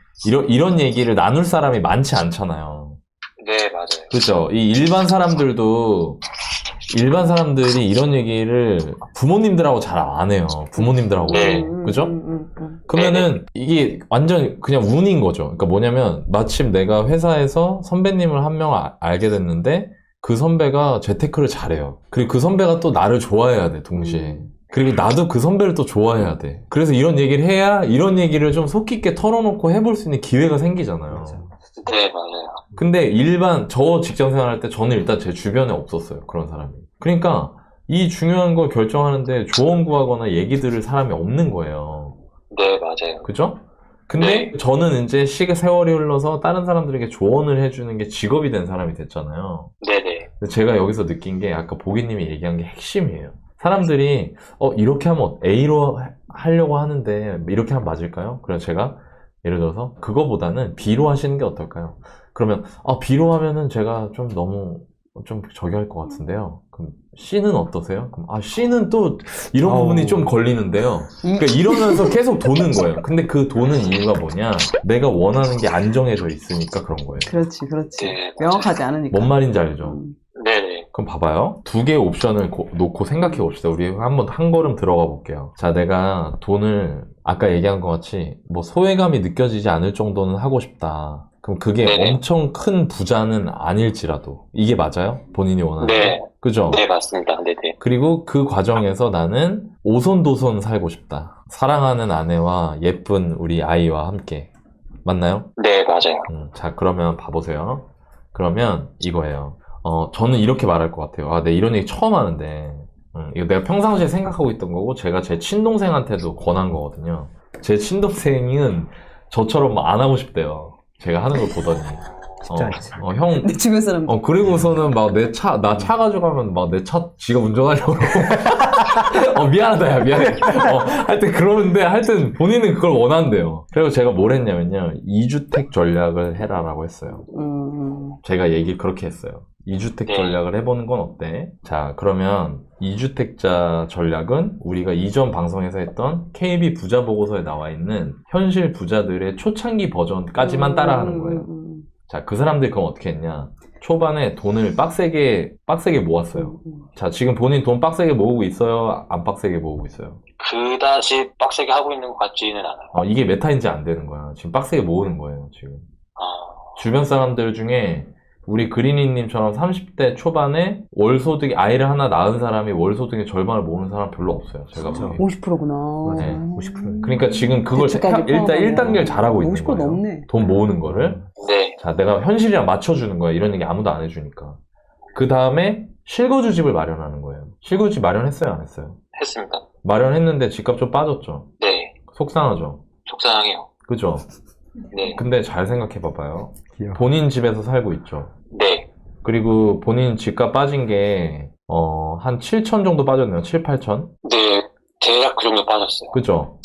이런 얘기를 나눌 사람이 많지 않잖아요. 네, 맞아요. 그죠? 이 일반 사람들이 이런 얘기를 부모님들하고 잘 안 해요. 부모님들하고. 네. 그죠? 그러면은 이게 완전 그냥 운인 거죠. 그러니까 뭐냐면 마침 내가 회사에서 선배님을 한 명 알게 됐는데 그 선배가 재테크를 잘해요. 그리고 그 선배가 또 나를 좋아해야 돼, 동시에. 그리고 나도 그 선배를 또 좋아해야 돼. 그래서 이런 얘기를 해야 이런 얘기를 좀 속 깊게 털어놓고 해볼 수 있는 기회가 생기잖아요. 네, 맞아요. 근데 저 직장 생활할 때 저는 일단 제 주변에 없었어요. 그런 사람이. 그러니까 이 중요한 걸 결정하는데 조언 구하거나 얘기 들을 사람이 없는 거예요. 네, 맞아요. 그죠? 근데 저는 이제 세월이 흘러서 다른 사람들에게 조언을 해주는 게 직업이 된 사람이 됐잖아요. 네네. 근데 제가 여기서 느낀 게 아까 보기님이 얘기한 게 핵심이에요. 사람들이 이렇게 하면 A로 하려고 하는데 이렇게 하면 맞을까요? 그래서 제가 예를 들어서 그거보다는 B로 하시는 게 어떨까요? 그러면 B로 하면은 제가 좀 너무 좀 저기 할 것 같은데요. 그럼 C는 어떠세요? 그럼 C는 또 이런 부분이 좀 걸리는데요. 그러니까 이러면서 계속 도는 거예요. 근데 그 도는 이유가 뭐냐? 내가 원하는 게 안정해져 있으니까 그런 거예요. 그렇지. 네, 명확하지 않으니까. 뭔 말인지 알죠? 네네. 그럼 봐봐요. 두 개의 옵션을 놓고 생각해 봅시다. 우리 한 걸음 들어가 볼게요. 자, 내가 돈을 아까 얘기한 것 같이 뭐 소외감이 느껴지지 않을 정도는 하고 싶다. 그럼 그게 네네. 엄청 큰 부자는 아닐지라도 이게 맞아요? 본인이 원하는 네. 거? 그죠? 네, 맞습니다. 네네. 그리고 그 과정에서 나는 오손도손 살고 싶다. 사랑하는 아내와 예쁜 우리 아이와 함께. 맞나요? 네, 맞아요. 자, 그러면 봐보세요. 그러면 이거예요. 저는 이렇게 말할 것 같아요. 네, 이런 얘기 처음 하는데, 이거 내가 평상시에 생각하고 있던 거고, 제가 제 친동생한테도 권한 거거든요. 제 친동생은 저처럼 안 하고 싶대요. 제가 하는 걸 보더니. 쉽지 않지. 형. 내 주변 사람. 그리고서는 막 나 차 가지고 가면 막 내 차 지가 운전하려고. 미안하다, 야, 미안해. 하여튼 그러는데, 하여튼 본인은 그걸 원한대요. 그리고 제가 뭘 했냐면요. 2주택 전략을 해라라고 했어요. 제가 얘기를 그렇게 했어요. 2주택 전략을 해보는 건 어때? 자, 그러면 2주택자 전략은 우리가 이전 방송에서 했던 KB 부자 보고서에 나와 있는 현실 부자들의 초창기 버전까지만 따라하는 거예요. 자, 그 사람들이 그럼 어떻게 했냐? 초반에 돈을 빡세게 모았어요. 자, 지금 본인 돈 빡세게 모으고 있어요? 안 빡세게 모으고 있어요? 그다지 빡세게 하고 있는 것 같지는 않아요. 이게 메타인지 안 되는 거야. 지금 빡세게 모으는 거예요, 지금. 주변 사람들 중에 우리 그린이님처럼 30대 초반에 월소득이 아이를 하나 낳은 사람이 월소득의 절반을 모으는 사람 별로 없어요. 제가 보기에. 50%구나. 네, 50%. 그러니까 지금 그걸 일단 1단계를 잘하고 있는 50% 거예요. 넘네. 돈 모으는 거를. 네. 자, 내가 현실이랑 맞춰주는 거야. 이런 얘기 아무도 안 해주니까. 그 다음에 실거주 집을 마련하는 거예요. 실거주 집 마련했어요? 안 했어요? 했습니다. 마련했는데 집값 좀 빠졌죠? 네. 속상하죠? 속상해요. 그죠? 네. 근데 잘 생각해 봐봐요. 귀여워. 본인 집에서 살고 있죠? 네. 그리고 본인 집값 빠진 게, 한 7천 정도 빠졌네요. 7, 8천? 네. 대략 그 정도 빠졌어요. 그죠?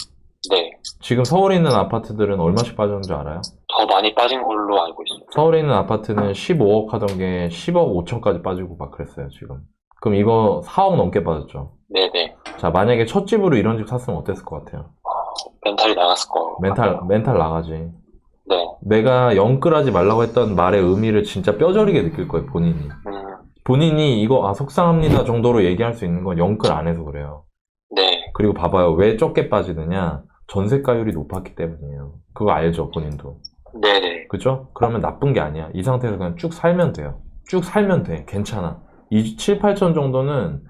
네. 지금 서울에 있는 아파트들은 얼마씩 빠졌는지 알아요? 더 많이 빠진 걸로 알고 있어요. 서울에 있는 아파트는 15억 하던 게 10억 5천까지 빠지고 막 그랬어요, 지금. 그럼 이거 4억 넘게 빠졌죠? 네네. 자, 만약에 첫 집으로 이런 집 샀으면 어땠을 것 같아요? 멘탈이 나갔을 거예요. 멘탈 나가지. 네. 내가 영끌하지 말라고 했던 말의 의미를 진짜 뼈저리게 느낄 거예요, 본인이. 본인이 이거, 속상합니다 정도로 얘기할 수 있는 건 영끌 안 해서 그래요. 네. 그리고 봐봐요. 왜 적게 빠지느냐? 전세가율이 높았기 때문이에요. 그거 알죠, 본인도. 네네. 그죠? 그러면 나쁜 게 아니야. 이 상태에서 그냥 쭉 살면 돼요. 쭉 살면 돼. 괜찮아. 7, 8천 정도는,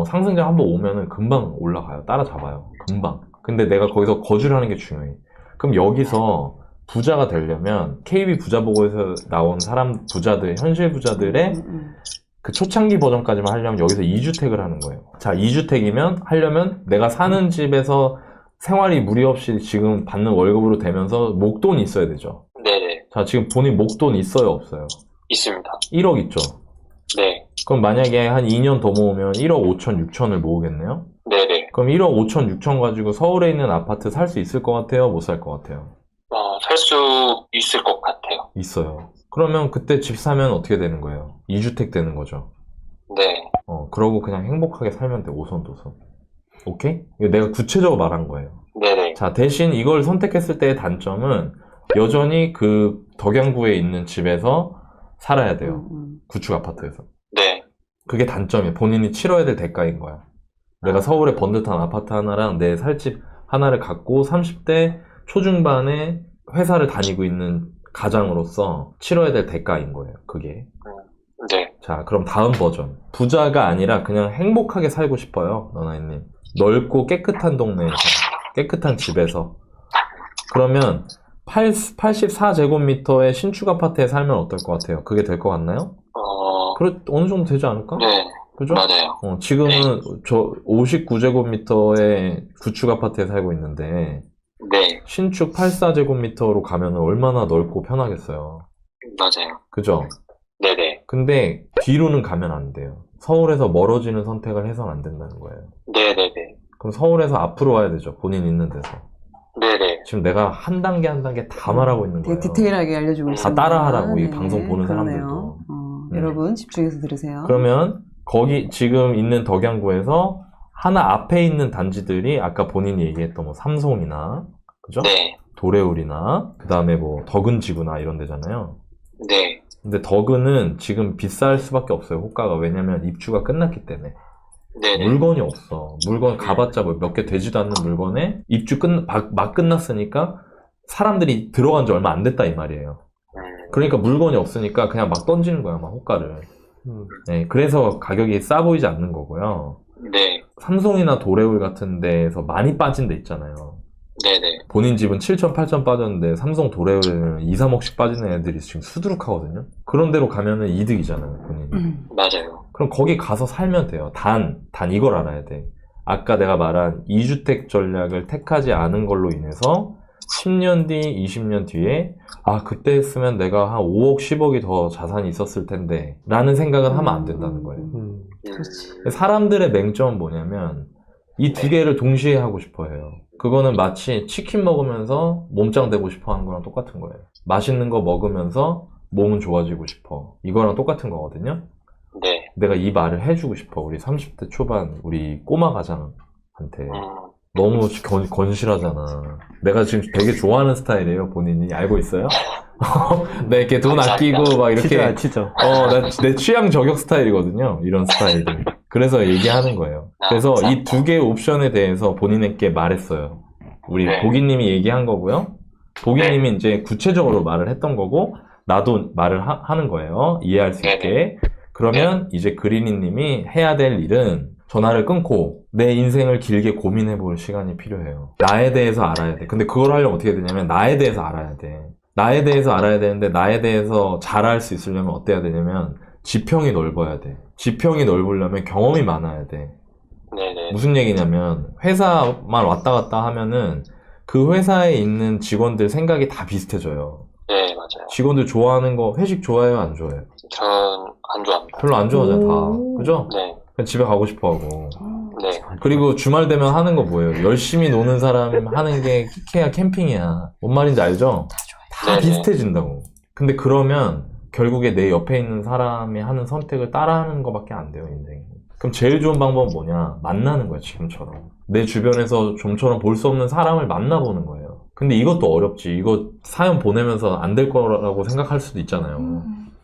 상승장 한번 오면은 금방 올라가요. 따라잡아요. 금방. 근데 내가 거기서 거주를 하는 게 중요해. 그럼 여기서 부자가 되려면 KB 부자 보고에서 나온 부자들, 현실 부자들의 그 초창기 버전까지만 하려면 여기서 2주택을 하는 거예요. 자, 2주택이면 하려면 내가 사는 집에서 생활이 무리 없이 지금 받는 월급으로 되면서 목돈이 있어야 되죠. 네네. 자, 지금 본인 목돈 있어요, 없어요? 있습니다. 1억 있죠? 네. 그럼 만약에 한 2년 더 모으면 1억 5천, 6천을 모으겠네요? 네네. 그럼 1억 5천, 6천 가지고 서울에 있는 아파트 살 수 있을 것 같아요? 못 살 것 같아요? 살 수 있을 것 같아요. 있어요. 그러면 그때 집 사면 어떻게 되는 거예요? 2주택 되는 거죠. 네. 그러고 그냥 행복하게 살면 돼, 오손도손. 오케이? 이거 내가 구체적으로 말한 거예요. 네네. 자, 대신 이걸 선택했을 때의 단점은 여전히 그 덕양구에 있는 집에서 살아야 돼요. 구축 아파트에서. 네. 그게 단점이에요. 본인이 치러야 될 대가인 거야. 내가 서울에 번듯한 아파트 하나랑 내 살집 하나를 갖고 30대 초중반에 회사를 다니고 있는 가장으로서 치러야 될 대가인 거예요. 그게. 네. 자, 그럼 다음 버전. 부자가 아니라 그냥 행복하게 살고 싶어요, 너나이님. 넓고 깨끗한 동네에서, 깨끗한 집에서. 그러면 84제곱미터의 신축 아파트에 살면 어떨 것 같아요? 그게 될 것 같나요? 어느 정도 되지 않을까? 네. 그죠? 맞아요. 지금은 저 59제곱미터의 구축 아파트에 살고 있는데, 네. 신축 84제곱미터로 가면 얼마나 넓고 편하겠어요. 맞아요. 그죠? 네네. 근데 뒤로는 가면 안 돼요. 서울에서 멀어지는 선택을 해서는 안 된다는 거예요. 네네네. 그럼 서울에서 앞으로 와야 되죠. 본인 있는 데서. 네네. 지금 내가 한 단계 한 단계 다 말하고 있는 되게 거예요. 디테일하게 알려주고 다 있습니다. 따라하라고 이 방송 보는 그러네요. 사람들도. 네. 여러분 집중해서 들으세요. 그러면 거기 지금 있는 덕양구에서 하나 앞에 있는 단지들이 아까 본인이 얘기했던 뭐 삼송이나 그죠? 네. 도래울이나 그 다음에 뭐 덕은지구나 이런 데잖아요. 네. 근데 덕은은 지금 비쌀 수밖에 없어요. 호가가. 왜냐면 입주가 끝났기 때문에. 네네. 물건이 없어. 물건 가봤자 뭐 몇 개 되지도 않는 물건에 입주 막 끝났으니까 사람들이 들어간 지 얼마 안 됐다 이 말이에요. 그러니까 물건이 없으니까 그냥 막 던지는 거야, 막 호가를. 네, 그래서 가격이 싸 보이지 않는 거고요. 네. 삼성이나 도래울 같은 데에서 많이 빠진 데 있잖아요. 네네. 본인 집은 7천, 8천 빠졌는데 삼성 도래울에는 2, 3억씩 빠지는 애들이 지금 수두룩하거든요. 그런 데로 가면은 이득이잖아요, 본인이. 맞아요. 그럼 거기 가서 살면 돼요. 단 이걸 알아야 돼. 아까 내가 말한 2주택 전략을 택하지 않은 걸로 인해서 10년 뒤, 20년 뒤에 그때 했으면 내가 한 5억, 10억이 더 자산이 있었을 텐데 라는 생각은 하면 안 된다는 거예요. 그렇지. 사람들의 맹점은 뭐냐면 이 두 개를 동시에 하고 싶어 해요. 그거는 마치 치킨 먹으면서 몸짱 되고 싶어 하는 거랑 똑같은 거예요. 맛있는 거 먹으면서 몸은 좋아지고 싶어. 이거랑 똑같은 거거든요. 네. 내가 이 말을 해주고 싶어. 우리 30대 초반 우리 꼬마 가장한테. 너무 건실하잖아. 내가 지금 되게 좋아하는 스타일이에요. 본인이 알고 있어요? 내 이렇게 돈 아끼고 막 이렇게 치죠. 내 취향 저격 스타일이거든요. 이런 스타일들. 그래서 얘기하는 거예요. 그래서 이 두 개의 옵션에 대해서 본인에게 말했어요. 우리 네. 보기님이 얘기한 거고요. 보기님이 이제 구체적으로 말을 했던 거고 나도 말을 하는 거예요. 이해할 수 있게. 그러면 이제 그린이님이 해야 될 일은 전화를 끊고 내 인생을 길게 고민해 볼 시간이 필요해요. 나에 대해서 알아야 돼. 근데 그걸 하려면 어떻게 되냐면 나에 대해서 알아야 돼. 나에 대해서 알아야 되는데 나에 대해서 잘 알 수 있으려면 어때야 되냐면 지평이 넓어야 돼. 지평이 넓으려면 경험이 많아야 돼. 네네. 무슨 얘기냐면 회사만 왔다 갔다 하면은 그 회사에 있는 직원들 생각이 다 비슷해져요. 네, 맞아요. 직원들 좋아하는 거 회식 좋아해요? 안 좋아해요? 전 안 좋아합니다. 별로 안 좋아하잖아 다. 그죠? 네. 그냥 집에 가고 싶어 하고. 네. 그리고 주말 되면 하는 거 뭐예요? 열심히 노는 사람 하는 게 키케야 캠핑이야. 뭔 말인지 알죠? 다 네네. 비슷해진다고. 근데 그러면 결국에 내 옆에 있는 사람이 하는 선택을 따라하는 것밖에 안 돼요, 인생이. 그럼 제일 좋은 방법은 뭐냐? 만나는 거야, 지금처럼. 내 주변에서 좀처럼 볼 수 없는 사람을 만나보는 거예요. 근데 이것도 어렵지. 이거 사연 보내면서 안 될 거라고 생각할 수도 있잖아요.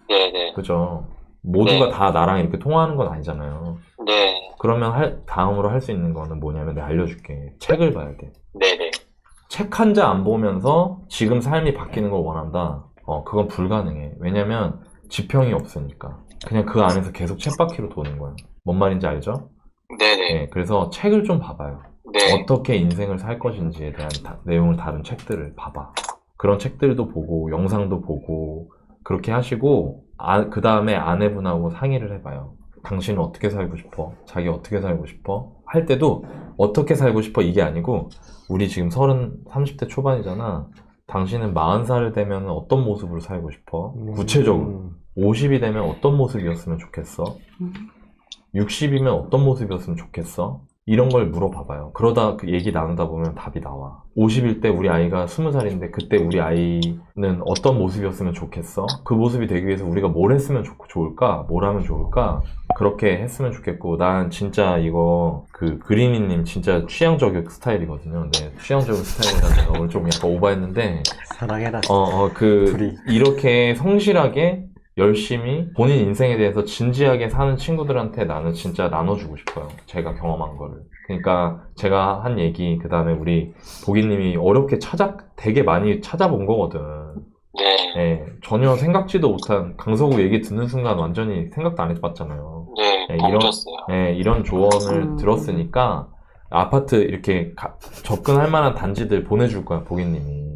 네네. 그죠? 모두가 네. 다 나랑 이렇게 통화하는 건 아니잖아요. 네. 그러면 다음으로 할 수 있는 거는 뭐냐면 내가 알려줄게. 책을 봐야 돼. 네네. 책 한 자 안 보면서 지금 삶이 바뀌는 걸 원한다. 그건 불가능해. 왜냐면 지평이 없으니까. 그냥 그 안에서 계속 쳇바퀴로 도는 거야. 뭔 말인지 알죠? 네네. 네, 그래서 책을 좀 봐봐요. 네. 어떻게 인생을 살 것인지에 대한 내용을 다룬 책들을 봐봐. 그런 책들도 보고 영상도 보고 그렇게 하시고 그 다음에 아내분하고 상의를 해봐요. 당신은 어떻게 살고 싶어? 자기 어떻게 살고 싶어? 할 때도 어떻게 살고 싶어 이게 아니고 우리 지금 30대 초반이잖아. 당신은 40살 되면 어떤 모습으로 살고 싶어? 구체적으로 50이 되면 어떤 모습이었으면 좋겠어? 60이면 어떤 모습이었으면 좋겠어? 이런 걸 물어봐봐요. 그러다 그 얘기 나누다 보면 답이 나와. 50일 때 우리 아이가 20살인데 그때 우리 아이는 어떤 모습이었으면 좋겠어? 그 모습이 되기 위해서 우리가 뭘 했으면 좋을까? 뭘 하면 좋을까? 그렇게 했으면 좋겠고, 난 진짜 이거 그린이님 진짜 취향 저격 스타일이거든요. 네, 취향 저격 스타일이라 제가 오늘 좀 약간 오버했는데 사랑해라. 둘이. 이렇게 성실하게 열심히 본인 인생에 대해서 진지하게 사는 친구들한테 나는 진짜 나눠주고 싶어요. 제가 경험한 거를. 그러니까 제가 한 얘기, 그 다음에 우리 보기님이 어렵게 되게 많이 찾아본 거거든. 네. 네, 전혀 생각지도 못한 강서구 얘기 듣는 순간 완전히 생각도 안 해봤잖아요. 네, 멈췄어요. 이런 조언을 들었으니까 아파트 이렇게 접근할 만한 단지들 보내줄 거야, 보기님이.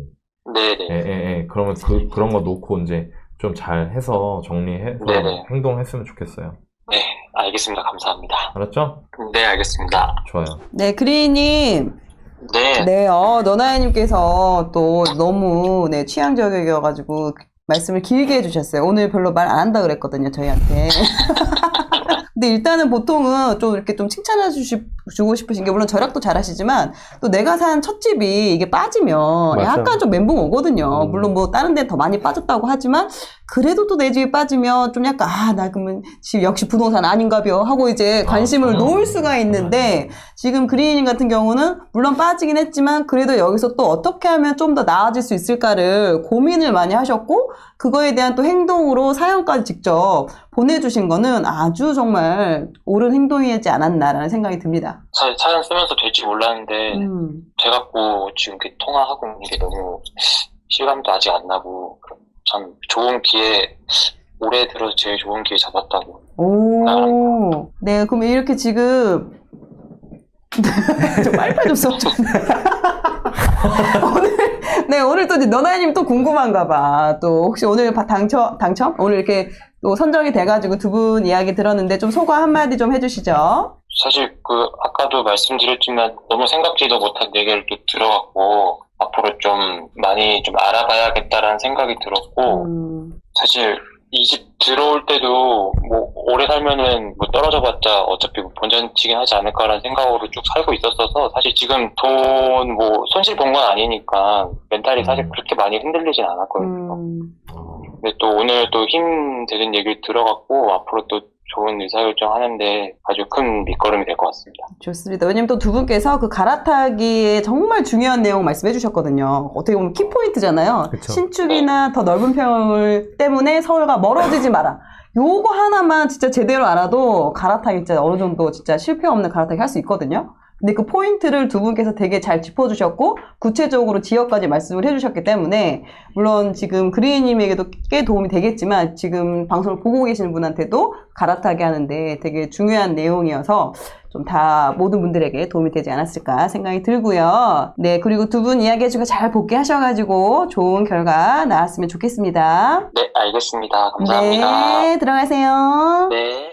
네네. 그러면 그런 거 놓고 이제 좀 잘 해서 정리해서 네네. 행동했으면 좋겠어요. 네, 알겠습니다. 감사합니다. 알았죠? 네, 알겠습니다. 좋아요. 네, 그린님. 네. 네, 너나이님께서 또 너무 취향 저격이어가지고 말씀을 길게 해주셨어요. 오늘 별로 말 안 한다 그랬거든요, 저희한테. 근데 일단은 보통은 좀 이렇게 좀 칭찬해주고 싶으신 게, 물론 절약도 잘하시지만, 또 내가 산 첫 집이 이게 빠지면 맞아. 약간 좀 멘붕 오거든요. 물론 뭐 다른 데는 더 많이 빠졌다고 하지만, 그래도 또 내 집이 빠지면 좀 약간, 나 그러면 역시 부동산 아닌가벼 하고 이제 관심을 놓을 수가 있는데, 지금 그린님 같은 경우는 물론 빠지긴 했지만, 그래도 여기서 또 어떻게 하면 좀 더 나아질 수 있을까를 고민을 많이 하셨고, 그거에 대한 또 행동으로 사연까지 직접 보내주신 거는 아주 정말 옳은 행동이지 않았나라는 생각이 듭니다. 사연 쓰면서 될지 몰랐는데, 돼갖고 지금 이렇게 통화하고 있는 게 너무 실감도 아직 안 나고, 참 좋은 기회, 올해 들어서 제일 좋은 기회 잡았다고. 오, 네, 그럼 이렇게 지금, 좀 빨리빨리 좀 써. 오늘 또 너나님 또 궁금한가 봐. 또 혹시 오늘 당첨? 오늘 이렇게 또 선정이 돼가지고 두 분 이야기 들었는데 좀 소감 한마디 좀 해주시죠. 사실 아까도 말씀드렸지만 너무 생각지도 못한 얘기를 또 들어갖고, 앞으로 좀 많이 좀 알아봐야겠다라는 생각이 들었고, 사실 이 집 들어올 때도 뭐 오래 살면은 뭐 떨어져봤자 어차피 본전치긴 하지 않을까라는 생각으로 쭉 살고 있었어서, 사실 지금 돈 뭐 손실 본 건 아니니까 멘탈이 사실 그렇게 많이 흔들리진 않았거든요. 근데 또 오늘 또 힘 되는 얘기를 들어갖고 앞으로 또 좋은 의사결정 하는데 아주 큰 밑거름이 될 것 같습니다. 좋습니다. 왜냐면 또 두 분께서 그 갈아타기에 정말 중요한 내용 말씀해 주셨거든요. 어떻게 보면 키포인트잖아요. 그쵸. 신축이나 더 넓은 평을 때문에 서울과 멀어지지 마라. 요거 하나만 진짜 제대로 알아도 갈아타기 진짜 어느 정도 진짜 실패 없는 갈아타기 할 수 있거든요. 근데 그 포인트를 두 분께서 되게 잘 짚어주셨고, 구체적으로 지역까지 말씀을 해주셨기 때문에, 물론 지금 그린님에게도 꽤 도움이 되겠지만, 지금 방송을 보고 계시는 분한테도 갈아타기 하는데 되게 중요한 내용이어서, 좀 다 모든 분들에게 도움이 되지 않았을까 생각이 들고요. 네, 그리고 두 분 이야기해주고 잘 복귀하셔가지고 좋은 결과 나왔으면 좋겠습니다. 네, 알겠습니다. 감사합니다. 네, 들어가세요. 네.